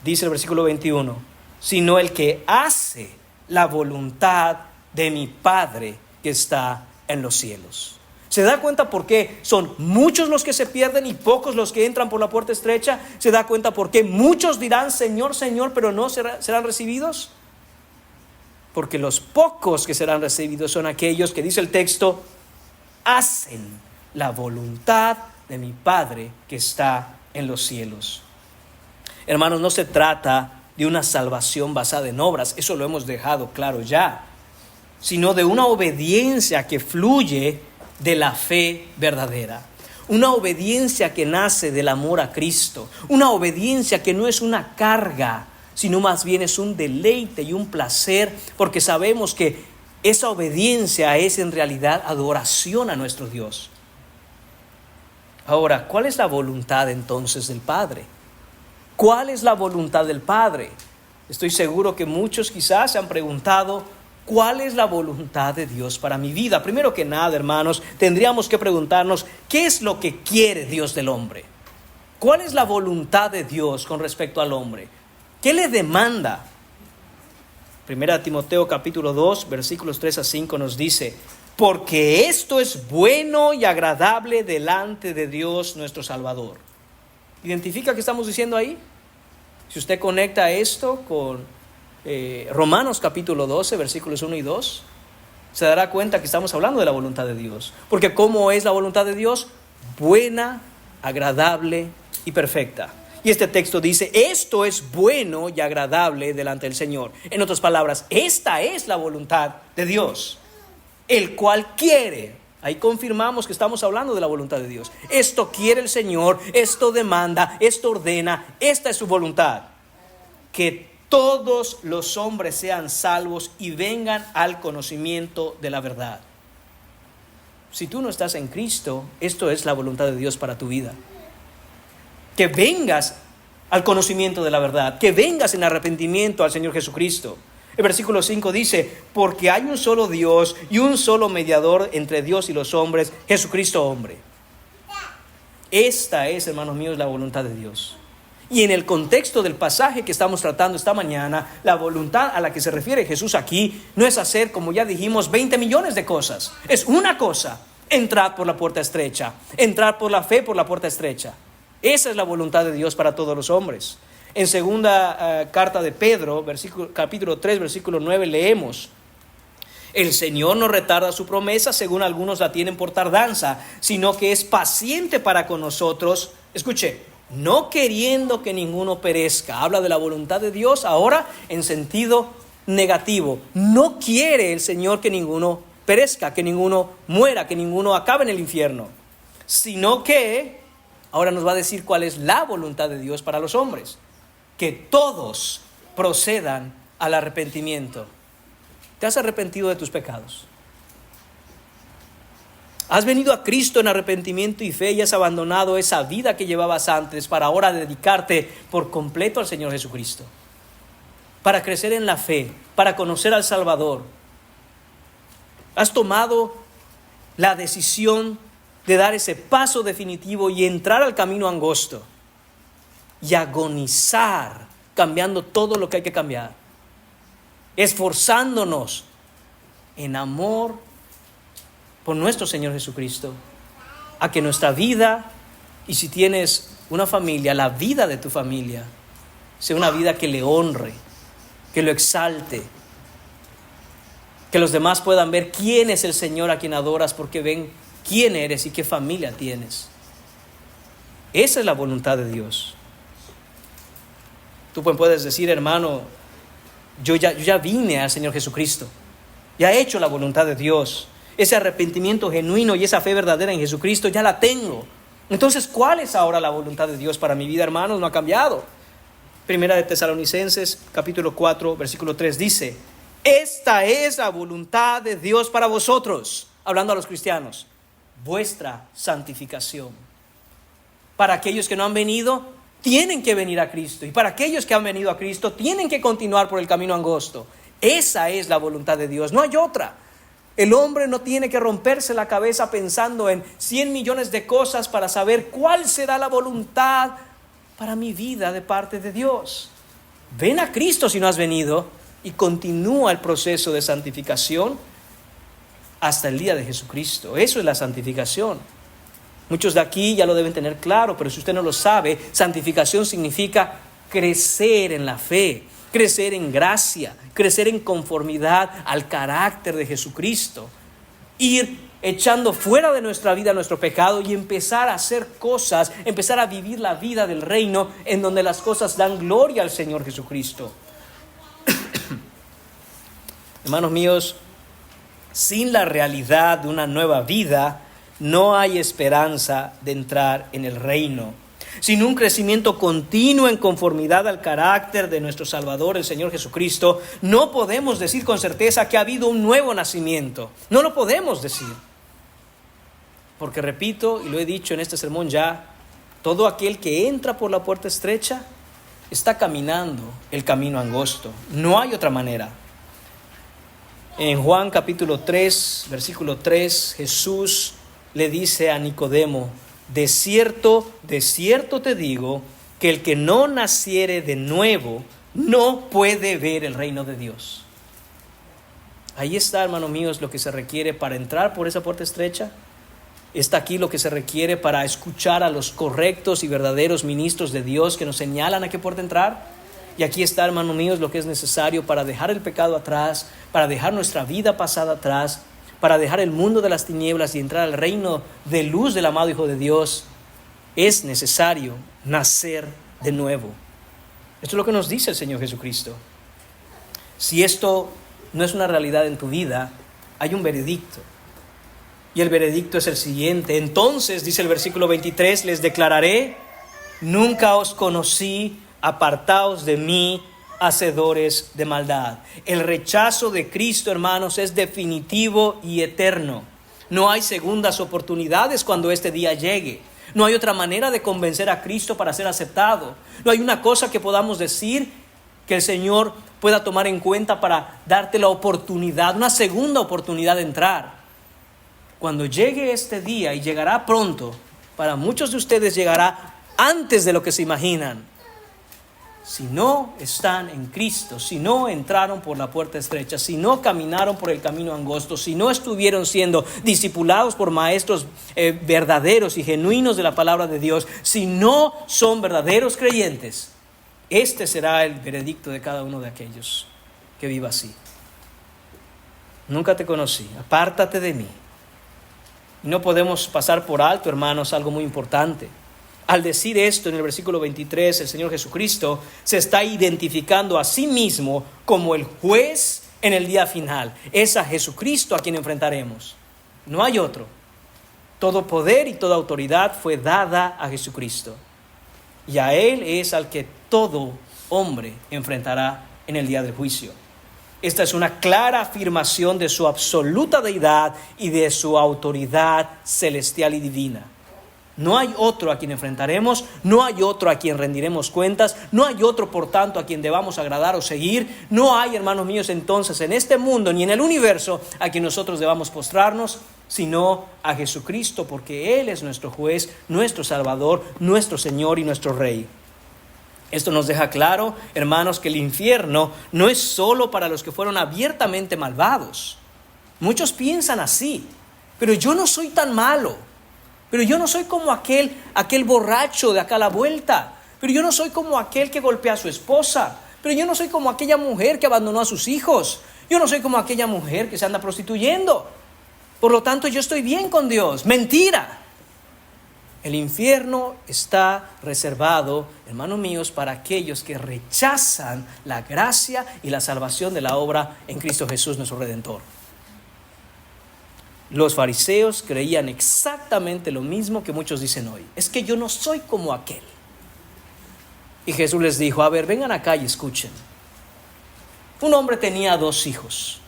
Dice el versículo 21, sino el que hace la voluntad de mi Padre que está en los cielos. ¿Se da cuenta por qué son muchos los que se pierden y pocos los que entran por la puerta estrecha? ¿Se da cuenta por qué muchos dirán Señor, Señor, pero no serán recibidos? Porque los pocos que serán recibidos son aquellos que, dice el texto, hacen la voluntad de mi Padre que está en los cielos. Hermanos, no se trata de una salvación basada en obras, eso lo hemos dejado claro ya, sino de una obediencia que fluye de la fe verdadera, una obediencia que nace del amor a Cristo, una obediencia que no es una carga, sino más bien es un deleite y un placer, porque sabemos que esa obediencia es en realidad adoración a nuestro Dios. Ahora, ¿cuál es la voluntad entonces del Padre? ¿Cuál es la voluntad del Padre? Estoy seguro que muchos quizás se han preguntado, ¿cuál es la voluntad de Dios para mi vida? Primero que nada, hermanos, tendríamos que preguntarnos, ¿qué es lo que quiere Dios del hombre? ¿Cuál es la voluntad de Dios con respecto al hombre? ¿Qué le demanda? 1 Timoteo capítulo 2, versículos 3 a 5 nos dice, porque esto es bueno y agradable delante de Dios nuestro Salvador. ¿Identifica qué estamos diciendo ahí? Si usted conecta esto con Romanos capítulo 12, versículos 1 y 2, se dará cuenta que estamos hablando de la voluntad de Dios. Porque ¿cómo es la voluntad de Dios? Buena, agradable y perfecta. Y este texto dice, esto es bueno y agradable delante del Señor. En otras palabras, esta es la voluntad de Dios, el cual quiere. Ahí confirmamos que estamos hablando de la voluntad de Dios. Esto quiere el Señor, esto demanda, esto ordena, esta es su voluntad. Que todos los hombres sean salvos y vengan al conocimiento de la verdad. Si tú no estás en Cristo, esto es la voluntad de Dios para tu vida. Que vengas al conocimiento de la verdad, que vengas en arrepentimiento al Señor Jesucristo. El versículo 5 dice, porque hay un solo Dios y un solo mediador entre Dios y los hombres, Jesucristo hombre. Esta es, hermanos míos, la voluntad de Dios. Y en el contexto del pasaje que estamos tratando esta mañana, la voluntad a la que se refiere Jesús aquí no es hacer, como ya dijimos, 20 millones de cosas. Es una cosa, entrar por la puerta estrecha, entrar por la fe por la puerta estrecha. Esa es la voluntad de Dios para todos los hombres. En segunda carta de Pedro, capítulo 3, versículo 9, leemos: el Señor no retarda su promesa, según algunos la tienen por tardanza, sino que es paciente para con nosotros. Escuche, no queriendo que ninguno perezca. Habla de la voluntad de Dios ahora en sentido negativo. No quiere el Señor que ninguno perezca, que ninguno muera, que ninguno acabe en el infierno, sino que ahora nos va a decir cuál es la voluntad de Dios para los hombres: que todos procedan al arrepentimiento. ¿Te has arrepentido de tus pecados? ¿Has venido a Cristo en arrepentimiento y fe y has abandonado esa vida que llevabas antes para ahora dedicarte por completo al Señor Jesucristo? Para crecer en la fe, para conocer al Salvador. ¿Has tomado la decisión de dar ese paso definitivo y entrar al camino angosto y agonizar, cambiando todo lo que hay que cambiar, esforzándonos en amor por nuestro Señor Jesucristo, a que nuestra vida, y si tienes una familia, la vida de tu familia, sea una vida que le honre, que lo exalte, que los demás puedan ver quién es el Señor a quien adoras, porque ven quién eres y qué familia tienes? Esa es la voluntad de Dios. Tú puedes decir: hermano, yo ya vine al Señor Jesucristo, ya he hecho la voluntad de Dios, ese arrepentimiento genuino y esa fe verdadera en Jesucristo ya la tengo. Entonces, ¿cuál es ahora la voluntad de Dios para mi vida, hermanos? No ha cambiado. Primera de Tesalonicenses, capítulo 4, versículo 3 dice: esta es la voluntad de Dios para vosotros, hablando a los cristianos, vuestra santificación. Para aquellos que no han venido, tienen que venir a Cristo, y para aquellos que han venido a Cristo, tienen que continuar por el camino angosto. Esa es la voluntad de Dios, no hay otra. El hombre no tiene que romperse la cabeza pensando en 100 millones de cosas para saber cuál será la voluntad para mi vida de parte de Dios. Ven a Cristo si no has venido y continúa el proceso de santificación hasta el día de Jesucristo. Eso es la santificación. Muchos de aquí ya lo deben tener claro, pero si usted no lo sabe, santificación significa crecer en la fe, crecer en gracia, crecer en conformidad al carácter de Jesucristo, ir echando fuera de nuestra vida nuestro pecado y empezar a hacer cosas, empezar a vivir la vida del reino en donde las cosas dan gloria al Señor Jesucristo. Hermanos míos, sin la realidad de una nueva vida, no hay esperanza de entrar en el reino. Sin un crecimiento continuo en conformidad al carácter de nuestro Salvador, el Señor Jesucristo, no podemos decir con certeza que ha habido un nuevo nacimiento. No lo podemos decir. Porque repito, y lo he dicho en este sermón ya, todo aquel que entra por la puerta estrecha está caminando el camino angosto. No hay otra manera. En Juan capítulo 3, versículo 3, Jesús le dice a Nicodemo: de cierto te digo, que el que no naciere de nuevo no puede ver el reino de Dios. Ahí está, hermanos míos, lo que se requiere para entrar por esa puerta estrecha. Está aquí lo que se requiere para escuchar a los correctos y verdaderos ministros de Dios que nos señalan a qué puerta entrar. Y aquí está, hermanos míos, lo que es necesario para dejar el pecado atrás, para dejar nuestra vida pasada atrás, para dejar el mundo de las tinieblas y entrar al reino de luz del amado Hijo de Dios. Es necesario nacer de nuevo. Esto es lo que nos dice el Señor Jesucristo. Si esto no es una realidad en tu vida, hay un veredicto. Y el veredicto es el siguiente: entonces, dice el versículo 23, les declararé: nunca os conocí, apartaos de mí, hacedores de maldad. El rechazo de Cristo, hermanos, es definitivo y eterno. No hay segundas oportunidades cuando este día llegue. No hay otra manera de convencer a Cristo para ser aceptado. No hay una cosa que podamos decir que el Señor pueda tomar en cuenta para darte la oportunidad, una segunda oportunidad de entrar. Cuando llegue este día, y llegará pronto, para muchos de ustedes llegará antes de lo que se imaginan. si no están en Cristo, si no entraron por la puerta estrecha, si no caminaron por el camino angosto, si no estuvieron siendo discipulados por maestros verdaderos y genuinos de la palabra de Dios, si no son verdaderos creyentes, este será el veredicto de cada uno de aquellos que viva así. Nunca te conocí, apártate de mí. Y no podemos pasar por alto, hermanos, algo muy importante. Al decir esto en el versículo 23, el Señor Jesucristo se está identificando a sí mismo como el juez en el día final. Es a Jesucristo a quien enfrentaremos. No hay otro. Todo poder y toda autoridad fue dada a Jesucristo. Y a Él es al que todo hombre enfrentará en el día del juicio. Esta es una clara afirmación de su absoluta deidad y de su autoridad celestial y divina. No hay otro a quien enfrentaremos, no hay otro a quien rendiremos cuentas, no hay otro, por tanto, a quien debamos agradar o seguir. No hay, hermanos míos, entonces, en este mundo ni en el universo a quien nosotros debamos postrarnos, sino a Jesucristo, porque Él es nuestro juez, nuestro Salvador, nuestro Señor y nuestro Rey. Esto nos deja claro, hermanos, que el infierno no es solo para los que fueron abiertamente malvados. Muchos piensan así, pero yo no soy tan malo. Pero yo no soy como aquel borracho de acá a la vuelta. Pero yo no soy como aquel que golpea a su esposa. Pero yo no soy como aquella mujer que abandonó a sus hijos. Yo no soy como aquella mujer que se anda prostituyendo. Por lo tanto, yo estoy bien con Dios. Mentira. El infierno está reservado, hermanos míos, para aquellos que rechazan la gracia y la salvación de la obra en Cristo Jesús, nuestro Redentor. Los fariseos creían exactamente lo mismo que muchos dicen hoy. Es que yo no soy como aquel. Y Jesús les dijo, a ver, vengan acá y escuchen. Un hombre tenía 2 hijos.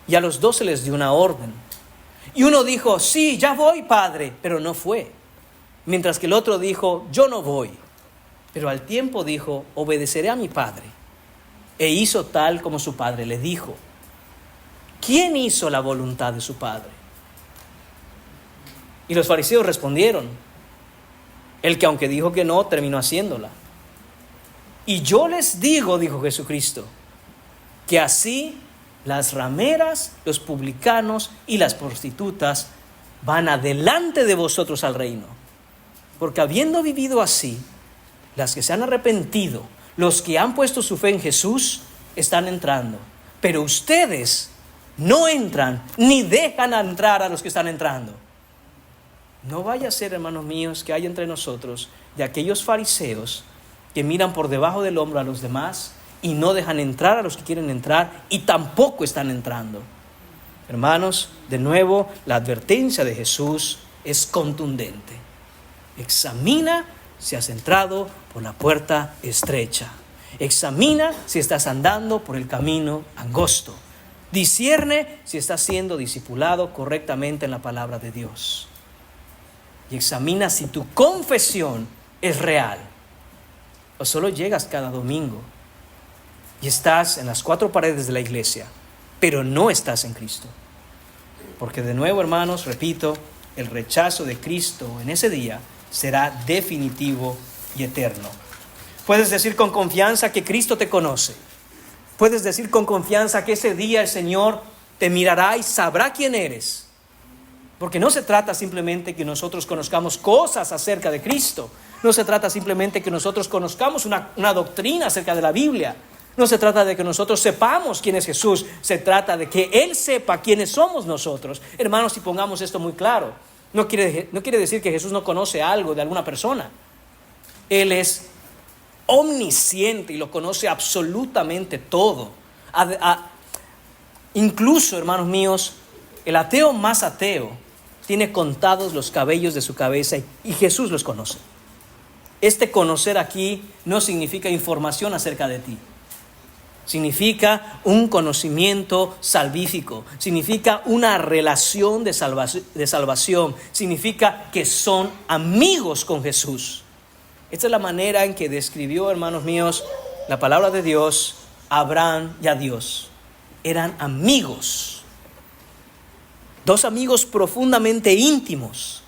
Y a los 2 se les dio una orden. Y uno dijo, sí, ya voy, padre, pero no fue. Mientras que el otro dijo, yo no voy. Pero al tiempo dijo, obedeceré a mi padre. E hizo tal como su padre le dijo. ¿Quién hizo la voluntad de su padre? Y los fariseos respondieron, el que aunque dijo que no, terminó haciéndola. Y yo les digo, dijo Jesucristo, que así las rameras, los publicanos y las prostitutas van adelante de vosotros al reino. Porque habiendo vivido así, las que se han arrepentido, los que han puesto su fe en Jesús, están entrando. Pero ustedes no entran, ni dejan entrar a los que están entrando. No vaya a ser, hermanos míos, que haya entre nosotros de aquellos fariseos que miran por debajo del hombro a los demás y no dejan entrar a los que quieren entrar y tampoco están entrando. Hermanos, de nuevo, la advertencia de Jesús es contundente. Examina si has entrado por la puerta estrecha. Examina si estás andando por el camino angosto. Discierne si estás siendo discipulado correctamente en la palabra de Dios. Y examina si tu confesión es real. O solo llegas cada domingo y estás en las 4 paredes de la iglesia, pero no estás en Cristo. Porque de nuevo, hermanos, repito, el rechazo de Cristo en ese día será definitivo y eterno. Puedes decir con confianza que Cristo te conoce. Puedes decir con confianza que ese día el Señor te mirará y sabrá quién eres. Porque no se trata simplemente que nosotros conozcamos cosas acerca de Cristo. No se trata simplemente que nosotros conozcamos una doctrina acerca de la Biblia. No se trata de que nosotros sepamos quién es Jesús. Se trata de que Él sepa quiénes somos nosotros. Hermanos, si pongamos esto muy claro, no quiere decir que Jesús no conoce algo de alguna persona. Él es omnisciente y lo conoce absolutamente todo. Incluso, hermanos míos, el ateo más ateo tiene contados los cabellos de su cabeza y Jesús los conoce. Este conocer aquí no significa información acerca de ti. Significa un conocimiento salvífico, significa una relación de salvación, significa que son amigos con Jesús. Esta es la manera en que describió, hermanos míos, la palabra de Dios a Abraham y a Dios. Eran amigos. 2 amigos profundamente íntimos.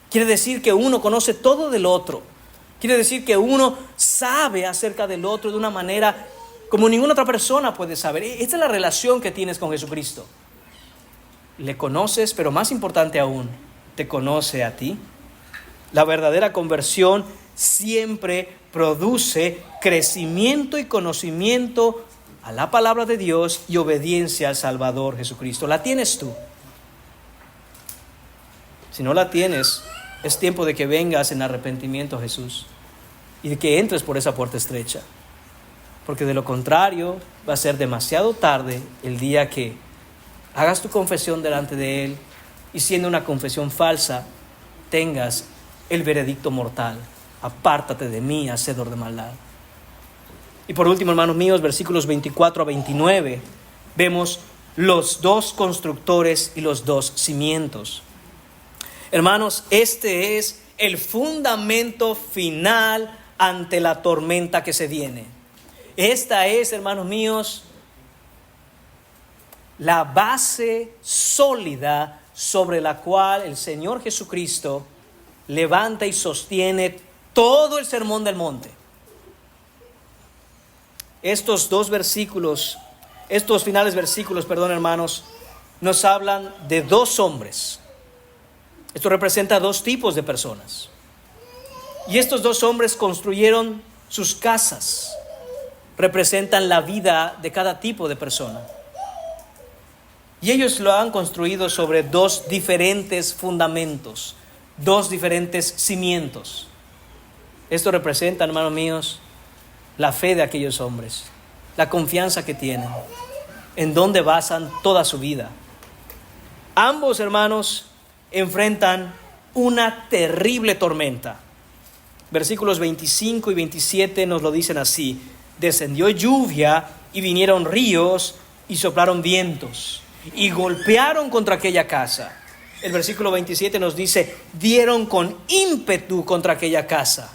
Quiere decir que uno conoce todo del otro. Quiere decir que uno sabe acerca del otro de una manera como ninguna otra persona puede saber. Esta es la relación que tienes con Jesucristo. Le conoces, pero más importante aún, te conoce a ti. La verdadera conversión siempre produce crecimiento y conocimiento a la palabra de Dios y obediencia al Salvador Jesucristo. ¿La tienes tú? Si no la tienes, es tiempo de que vengas en arrepentimiento a Jesús y de que entres por esa puerta estrecha. Porque de lo contrario, va a ser demasiado tarde el día que hagas tu confesión delante de Él y siendo una confesión falsa, tengas el veredicto mortal: apártate de mí, hacedor de maldad. Y por último, hermanos míos, versículos 24 a 29, vemos los dos constructores y los dos cimientos. Hermanos, este es el fundamento final ante la tormenta que se viene. Esta es, hermanos míos, la base sólida sobre la cual el Señor Jesucristo levanta y sostiene todo el sermón del monte. Estos finales versículos, hermanos, nos hablan de dos hombres. Esto representa dos tipos de personas. Y estos dos hombres construyeron sus casas. Representan la vida de cada tipo de persona. Y ellos lo han construido sobre dos diferentes fundamentos, dos diferentes cimientos. Esto representa, hermanos míos, la fe de aquellos hombres, la confianza que tienen, en donde basan toda su vida. Ambos, hermanos, enfrentan una terrible tormenta. Versículos 25 y 27 nos lo dicen así: descendió lluvia y vinieron ríos y soplaron vientos y golpearon contra aquella casa. El versículo 27 nos dice: dieron con ímpetu contra aquella casa.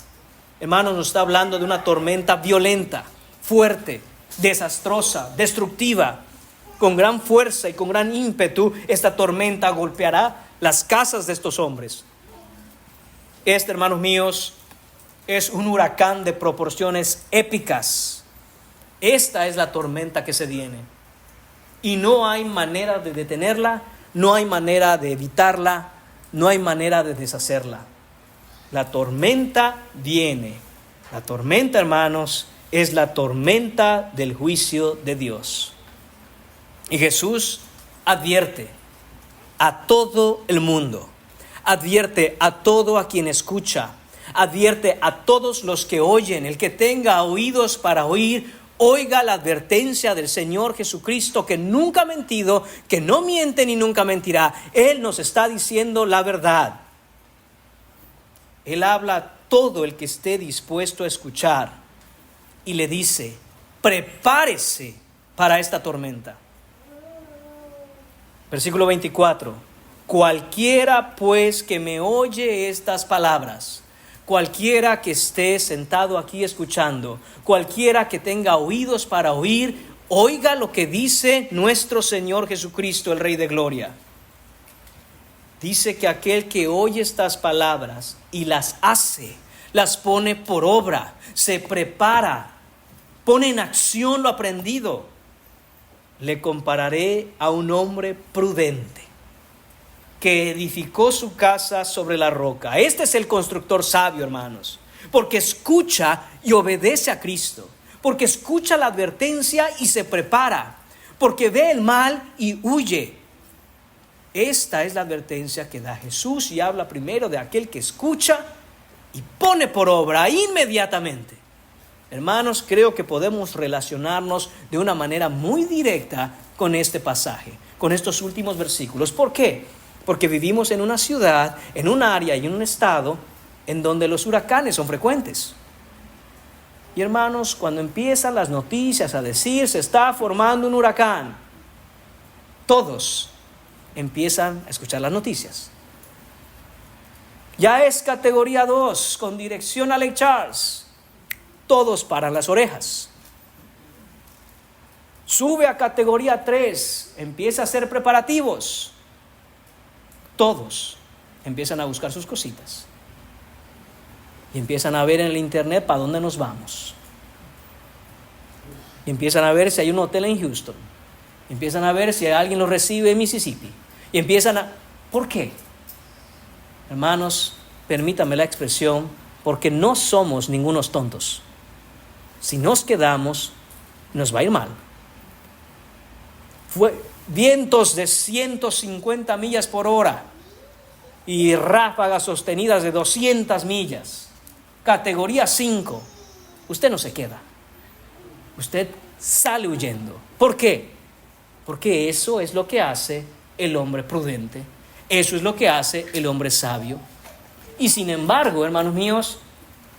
Hermanos, nos está hablando de una tormenta violenta, fuerte, desastrosa, destructiva. Con gran fuerza y con gran ímpetu, esta tormenta golpeará las casas de estos hombres. Hermanos míos, es un huracán de proporciones épicas. Esta es la tormenta que se viene. Y no hay manera de detenerla, no hay manera de evitarla, no hay manera de deshacerla. La tormenta viene. La tormenta, hermanos, es la tormenta del juicio de Dios. Y Jesús advierte a todo el mundo, advierte a todo a quien escucha, advierte a todos los que oyen. El que tenga oídos para oír, oiga la advertencia del Señor Jesucristo, que nunca ha mentido, que no miente ni nunca mentirá. Él nos está diciendo la verdad. Él habla a todo el que esté dispuesto a escuchar y le dice: prepárese para esta tormenta. Versículo 24: cualquiera pues que me oye estas palabras, cualquiera que esté sentado aquí escuchando, cualquiera que tenga oídos para oír, oiga lo que dice nuestro Señor Jesucristo, el Rey de Gloria. Dice que aquel que oye estas palabras y las hace, las pone por obra, se prepara, pone en acción lo aprendido, le compararé a un hombre prudente que edificó su casa sobre la roca. Este es el constructor sabio, hermanos, porque escucha y obedece a Cristo, porque escucha la advertencia y se prepara, porque ve el mal y huye. Esta es la advertencia que da Jesús, y habla primero de aquel que escucha y pone por obra inmediatamente. Hermanos, creo que podemos relacionarnos de una manera muy directa con este pasaje, con estos últimos versículos. ¿Por qué? Porque vivimos en una ciudad, en un área y en un estado en donde los huracanes son frecuentes. Y hermanos, cuando empiezan las noticias a decir se está formando un huracán, todos empiezan a escuchar las noticias. Ya es categoría 2 con dirección a Lake Charles. Todos paran las orejas. Sube a categoría 3, empieza a hacer preparativos. Todos empiezan a buscar sus cositas. Y empiezan a ver en el internet para dónde nos vamos. Y empiezan a ver si hay un hotel en Houston. Y empiezan a ver si alguien los recibe en Mississippi. Y empiezan a... ¿Por qué? Hermanos, permítame la expresión, porque no somos ningunos tontos. Si nos quedamos, nos va a ir mal. Vientos de 150 millas por hora y ráfagas sostenidas de 200 millas. Categoría 5. Usted no se queda. Usted sale huyendo. ¿Por qué? Porque eso es lo que hace el hombre prudente. Eso es lo que hace el hombre sabio. Y sin embargo, hermanos míos,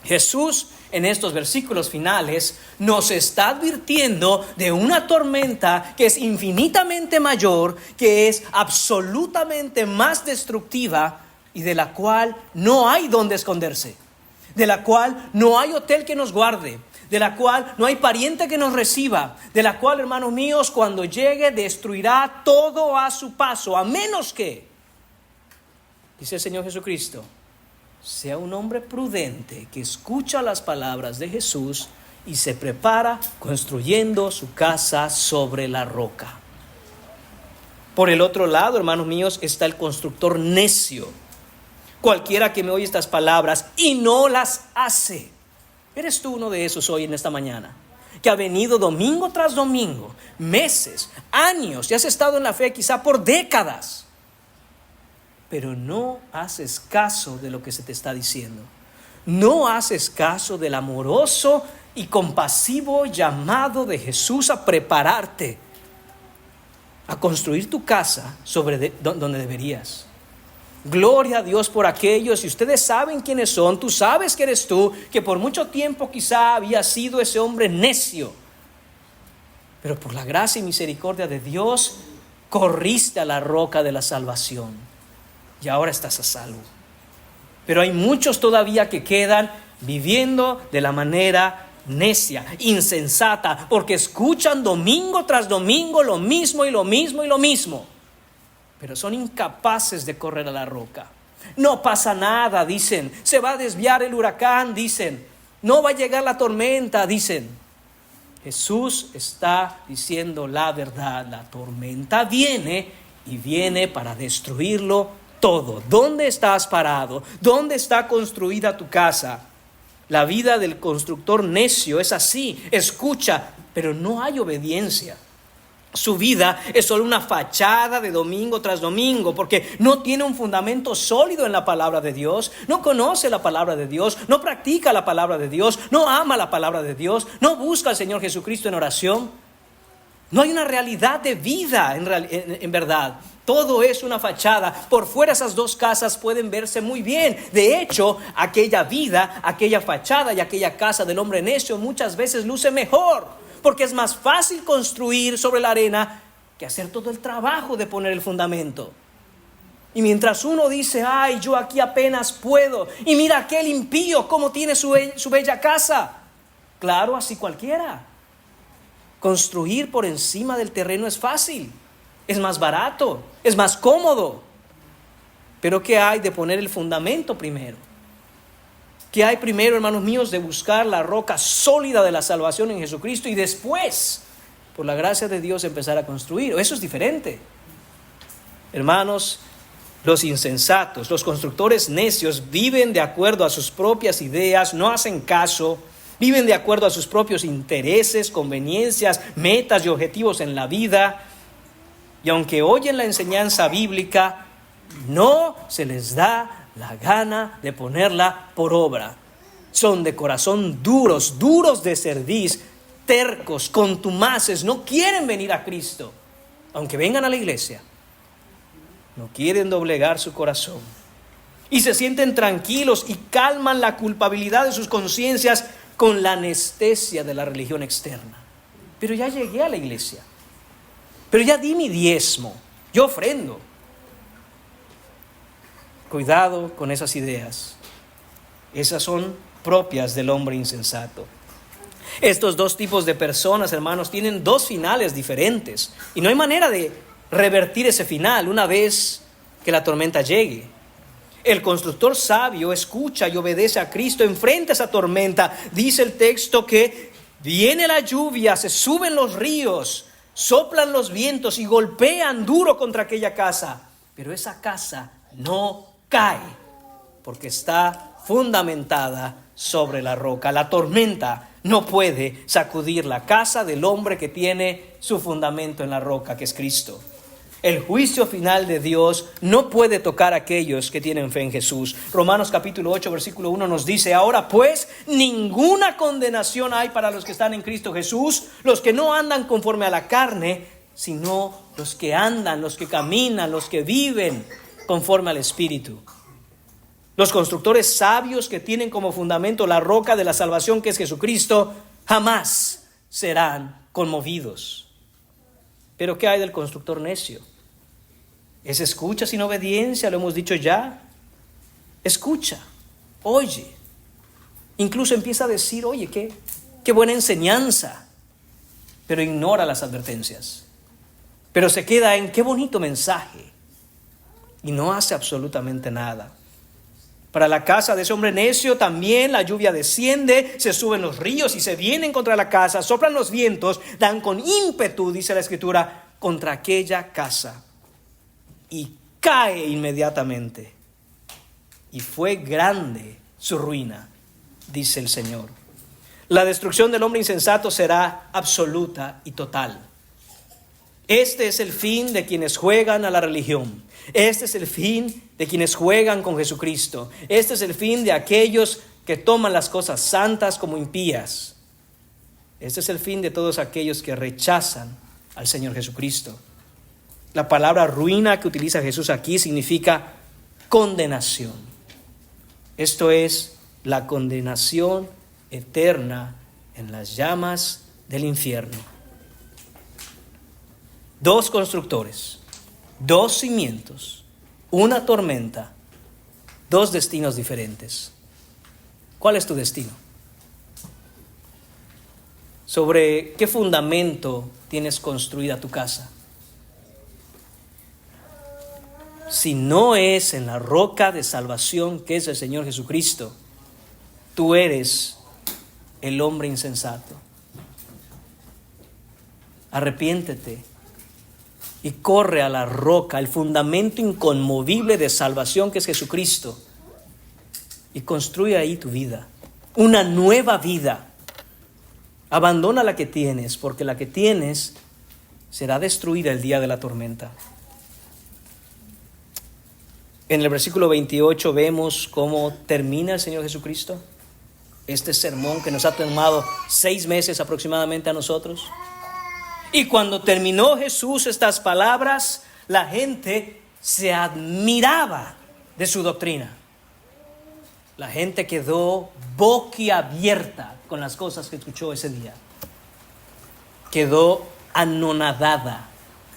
Jesús en estos versículos finales nos está advirtiendo de una tormenta que es infinitamente mayor, que es absolutamente más destructiva y de la cual no hay donde esconderse, de la cual no hay hotel que nos guarde, de la cual no hay pariente que nos reciba, de la cual, hermanos míos, cuando llegue destruirá todo a su paso, a menos que, dice el Señor Jesucristo, sea un hombre prudente que escucha las palabras de Jesús y se prepara construyendo su casa sobre la roca. Por el otro lado, hermanos míos, está el constructor necio. Cualquiera que me oye estas palabras y no las hace. ¿Eres tú uno de esos hoy en esta mañana? Que ha venido domingo tras domingo, meses, años, y has estado en la fe quizá por décadas, pero no haces caso de lo que se te está diciendo. No haces caso del amoroso y compasivo llamado de Jesús a prepararte, a construir tu casa sobre donde deberías. Gloria a Dios por aquellos, y ustedes saben quiénes son, tú sabes que eres tú, que por mucho tiempo quizá había sido ese hombre necio, pero por la gracia y misericordia de Dios, corriste a la roca de la salvación. Y ahora estás a salvo. Pero hay muchos todavía que quedan viviendo de la manera necia, insensata, porque escuchan domingo tras domingo lo mismo y lo mismo y lo mismo. Pero son incapaces de correr a la roca. No pasa nada, dicen. Se va a desviar el huracán, dicen. No va a llegar la tormenta, dicen. Jesús está diciendo la verdad. La tormenta viene y viene para destruirlo todo. ¿Dónde estás parado? ¿Dónde está construida tu casa? La vida del constructor necio es así. Escucha, pero no hay obediencia. Su vida es solo una fachada de domingo tras domingo, porque no tiene un fundamento sólido en la palabra de Dios, no conoce la palabra de Dios, no practica la palabra de Dios, no ama la palabra de Dios, no busca al Señor Jesucristo en oración. No hay una realidad de vida en verdad. Todo es una fachada. Por fuera esas dos casas pueden verse muy bien. De hecho, aquella vida, aquella fachada y aquella casa del hombre necio muchas veces luce mejor, porque es más fácil construir sobre la arena que hacer todo el trabajo de poner el fundamento. Y mientras uno dice, ay, yo aquí apenas puedo, y mira aquel impío cómo tiene su bella casa. Claro, así cualquiera. Construir por encima del terreno es fácil, es más barato, es más cómodo. Pero ¿qué hay de poner el fundamento primero? ¿Qué hay primero, hermanos míos, de buscar la roca sólida de la salvación en Jesucristo y después, por la gracia de Dios, empezar a construir? Eso es diferente. Hermanos, los insensatos, los constructores necios viven de acuerdo a sus propias ideas, no hacen caso. Viven de acuerdo a sus propios intereses, conveniencias, metas y objetivos en la vida. Y aunque oyen la enseñanza bíblica, no se les da la gana de ponerla por obra. Son de corazón duros, duros de cerviz, tercos, contumaces, no quieren venir a Cristo. Aunque vengan a la iglesia, no quieren doblegar su corazón. Y se sienten tranquilos y calman la culpabilidad de sus conciencias con la anestesia de la religión externa. Pero ya llegué a la iglesia, pero ya di mi diezmo, yo ofrendo. Cuidado con esas ideas. Esas son propias del hombre insensato. Estos dos tipos de personas, hermanos, tienen dos finales diferentes. Y no hay manera de revertir ese final una vez que la tormenta llegue. El constructor sabio escucha y obedece a Cristo, enfrenta esa tormenta. Dice el texto que viene la lluvia, se suben los ríos, soplan los vientos y golpean duro contra aquella casa. Pero esa casa no cae porque está fundamentada sobre la roca. La tormenta no puede sacudir la casa del hombre que tiene su fundamento en la roca, que es Cristo. El juicio final de Dios no puede tocar a aquellos que tienen fe en Jesús. Romanos capítulo 8, versículo 1 nos dice: ahora pues, ninguna condenación hay para los que están en Cristo Jesús, los que no andan conforme a la carne, sino los que andan, los que caminan, los que viven conforme al Espíritu. Los constructores sabios que tienen como fundamento la roca de la salvación, que es Jesucristo, jamás serán conmovidos. Pero ¿qué hay del constructor necio? Es escucha sin obediencia, lo hemos dicho ya. Escucha, oye. Incluso empieza a decir: oye, qué buena enseñanza. Pero ignora las advertencias. Pero se queda en qué bonito mensaje. Y no hace absolutamente nada. Para la casa de ese hombre necio también la lluvia desciende, se suben los ríos y se vienen contra la casa, soplan los vientos, dan con ímpetu, dice la Escritura, contra aquella casa. Y cae inmediatamente. Y fue grande su ruina, dice el Señor. La destrucción del hombre insensato será absoluta y total. Este es el fin de quienes juegan a la religión. Este es el fin de quienes juegan con Jesucristo. Este es el fin de aquellos que toman las cosas santas como impías. Este es el fin de todos aquellos que rechazan al Señor Jesucristo. La palabra ruina que utiliza Jesús aquí significa condenación. Esto es la condenación eterna en las llamas del infierno. Dos constructores, dos cimientos, una tormenta, dos destinos diferentes. ¿Cuál es tu destino? ¿Sobre qué fundamento tienes construida tu casa? Si no es en la roca de salvación que es el Señor Jesucristo, tú eres el hombre insensato. Arrepiéntete y corre a la roca, el fundamento inconmovible de salvación que es Jesucristo, y construye ahí tu vida, una nueva vida. Abandona la que tienes, porque la que tienes será destruida el día de la tormenta. En el versículo 28 vemos cómo termina el Señor Jesucristo este sermón que nos ha tomado 6 meses aproximadamente a nosotros. Y cuando terminó Jesús estas palabras, la gente se admiraba de su doctrina. La gente quedó boquiabierta con las cosas que escuchó ese día. Quedó anonadada,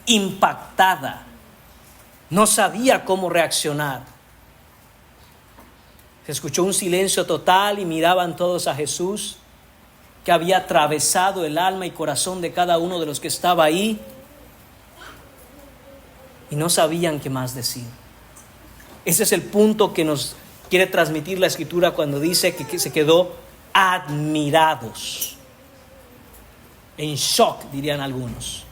impactada. No sabía cómo reaccionar. Se escuchó un silencio total y miraban todos a Jesús, que había atravesado el alma y corazón de cada uno de los que estaba ahí, y no sabían qué más decir. Ese es el punto que nos quiere transmitir la Escritura cuando dice que se quedó admirados, en shock, dirían algunos.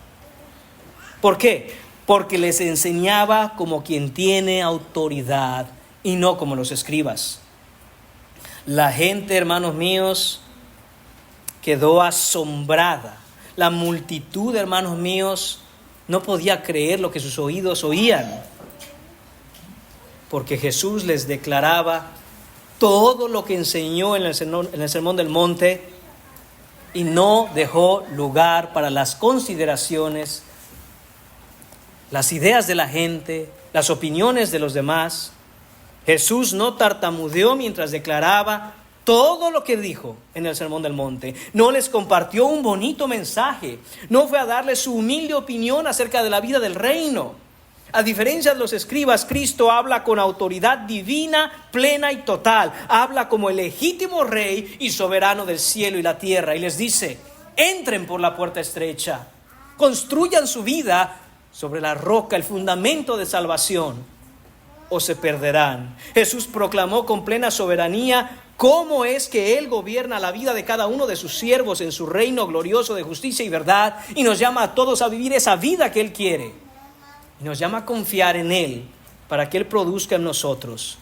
¿Por qué? Porque les enseñaba como quien tiene autoridad y no como los escribas. La gente, hermanos míos, quedó asombrada. La multitud, hermanos míos, no podía creer lo que sus oídos oían, porque Jesús les declaraba todo lo que enseñó en el Sermón del Monte y no dejó lugar para las consideraciones, las ideas de la gente, las opiniones de los demás. Jesús no tartamudeó mientras declaraba todo lo que dijo en el Sermón del Monte. No les compartió un bonito mensaje. No fue a darles su humilde opinión acerca de la vida del reino. A diferencia de los escribas, Cristo habla con autoridad divina, plena y total. Habla como el legítimo rey y soberano del cielo y la tierra. Y les dice: entren por la puerta estrecha. Construyan su vida sobre la roca, el fundamento de salvación. o se perderán. Jesús proclamó con plena soberanía cómo es que Él gobierna la vida de cada uno de sus siervos en su reino glorioso de justicia y verdad, y nos llama a todos a vivir esa vida que Él quiere. Y nos llama a confiar en Él para que Él produzca en nosotros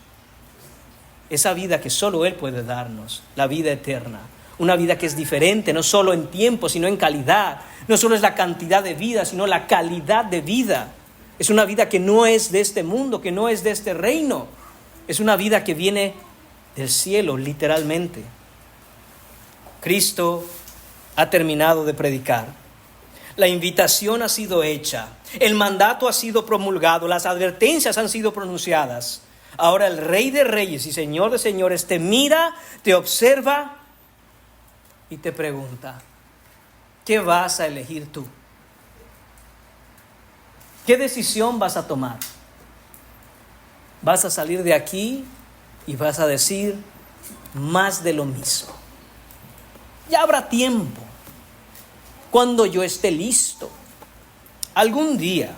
esa vida que solo Él puede darnos, la vida eterna. Una vida que es diferente, no solo en tiempo, sino en calidad. No solo es la cantidad de vida, sino la calidad de vida. Es una vida que no es de este mundo, que no es de este reino. Es una vida que viene del cielo, literalmente. Cristo ha terminado de predicar. La invitación ha sido hecha. El mandato ha sido promulgado. Las advertencias han sido pronunciadas. Ahora el Rey de Reyes y Señor de Señores te mira, te observa y te pregunta: ¿qué vas a elegir tú? ¿Qué decisión vas a tomar? ¿Vas a salir de aquí y vas a decir más de lo mismo? Ya habrá tiempo, cuando yo esté listo. Algún día.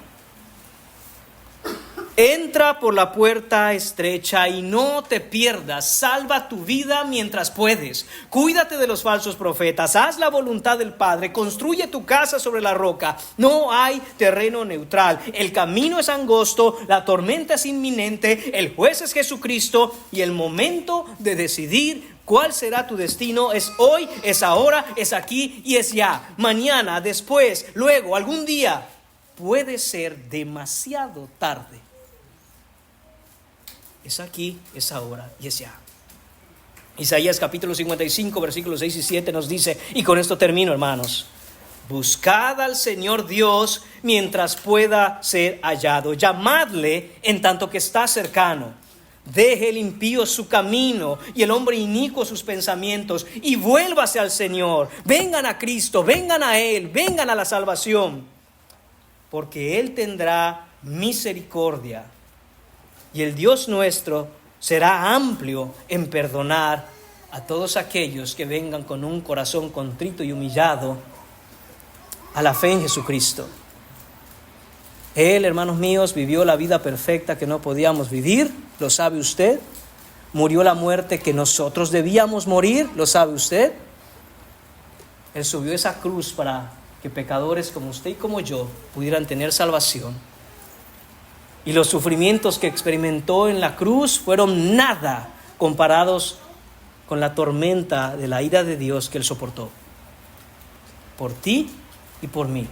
Entra por la puerta estrecha y no te pierdas. Salva tu vida mientras puedes. Cuídate de los falsos profetas. Haz la voluntad del Padre. Construye tu casa sobre la roca. No hay terreno neutral. El camino es angosto. La tormenta es inminente. El juez es Jesucristo. Y el momento de decidir cuál será tu destino es hoy, es ahora, es aquí y es ya. Mañana, después, luego, algún día. Puede ser demasiado tarde. Es aquí, es ahora y es ya. Isaías capítulo 55, versículos 6 y 7 nos dice, y con esto termino, hermanos: buscad al Señor Dios mientras pueda ser hallado. Llamadle en tanto que está cercano. Deje el impío su camino y el hombre inicuo sus pensamientos, y vuélvase al Señor. Vengan a Cristo, vengan a Él, vengan a la salvación, porque Él tendrá misericordia. Y el Dios nuestro será amplio en perdonar a todos aquellos que vengan con un corazón contrito y humillado a la fe en Jesucristo. Él, hermanos míos, vivió la vida perfecta que no podíamos vivir, lo sabe usted. Murió la muerte que nosotros debíamos morir, lo sabe usted. Él subió esa cruz para que pecadores como usted y como yo pudieran tener salvación. Y los sufrimientos que experimentó en la cruz fueron nada comparados con la tormenta de la ira de Dios que Él soportó. Por ti y por mí.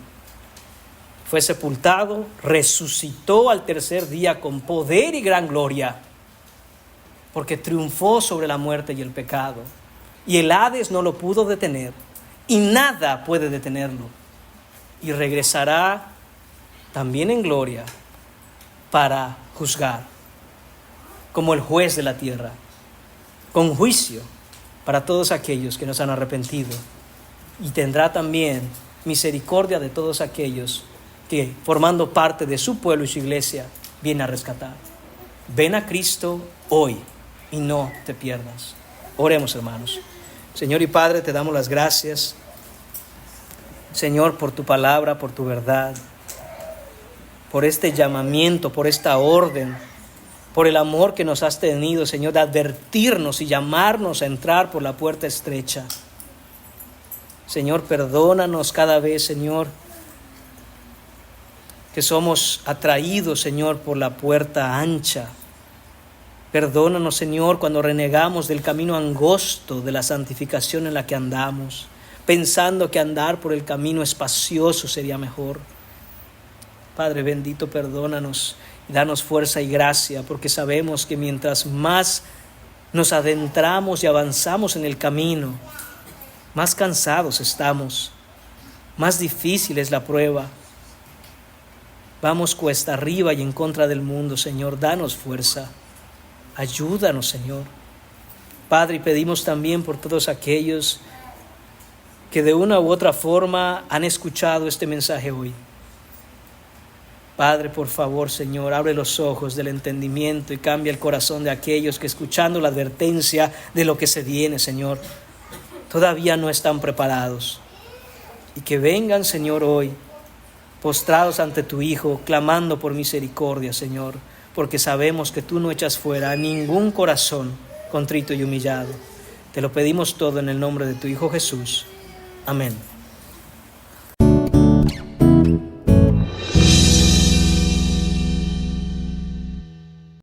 Fue sepultado, resucitó al tercer día con poder y gran gloria, porque triunfó sobre la muerte y el pecado. Y el Hades no lo pudo detener, y nada puede detenerlo. Y regresará también en gloria para juzgar, como el juez de la tierra, con juicio para todos aquellos que nos han arrepentido. Y tendrá también misericordia de todos aquellos que, formando parte de su pueblo y su iglesia, viene a rescatar. Ven a Cristo hoy y no te pierdas. Oremos, hermanos. Señor y Padre, te damos las gracias, Señor, por tu palabra, por tu verdad, por este llamamiento, por esta orden, por el amor que nos has tenido, Señor, de advertirnos y llamarnos a entrar por la puerta estrecha. Señor, perdónanos cada vez, Señor, que somos atraídos, Señor, por la puerta ancha. Perdónanos, Señor, cuando renegamos del camino angosto de la santificación en la que andamos, pensando que andar por el camino espacioso sería mejor. Padre bendito, perdónanos y danos fuerza y gracia, porque sabemos que mientras más nos adentramos y avanzamos en el camino, más cansados estamos, más difícil es la prueba. Vamos cuesta arriba y en contra del mundo, Señor. Danos fuerza, ayúdanos, Señor. Padre, y pedimos también por todos aquellos que de una u otra forma han escuchado este mensaje hoy. Padre, por favor, Señor, abre los ojos del entendimiento y cambia el corazón de aquellos que, escuchando la advertencia de lo que se viene, Señor, todavía no están preparados. Y que vengan, Señor, hoy, postrados ante tu Hijo, clamando por misericordia, Señor, porque sabemos que tú no echas fuera a ningún corazón contrito y humillado. Te lo pedimos todo en el nombre de tu Hijo Jesús. Amén.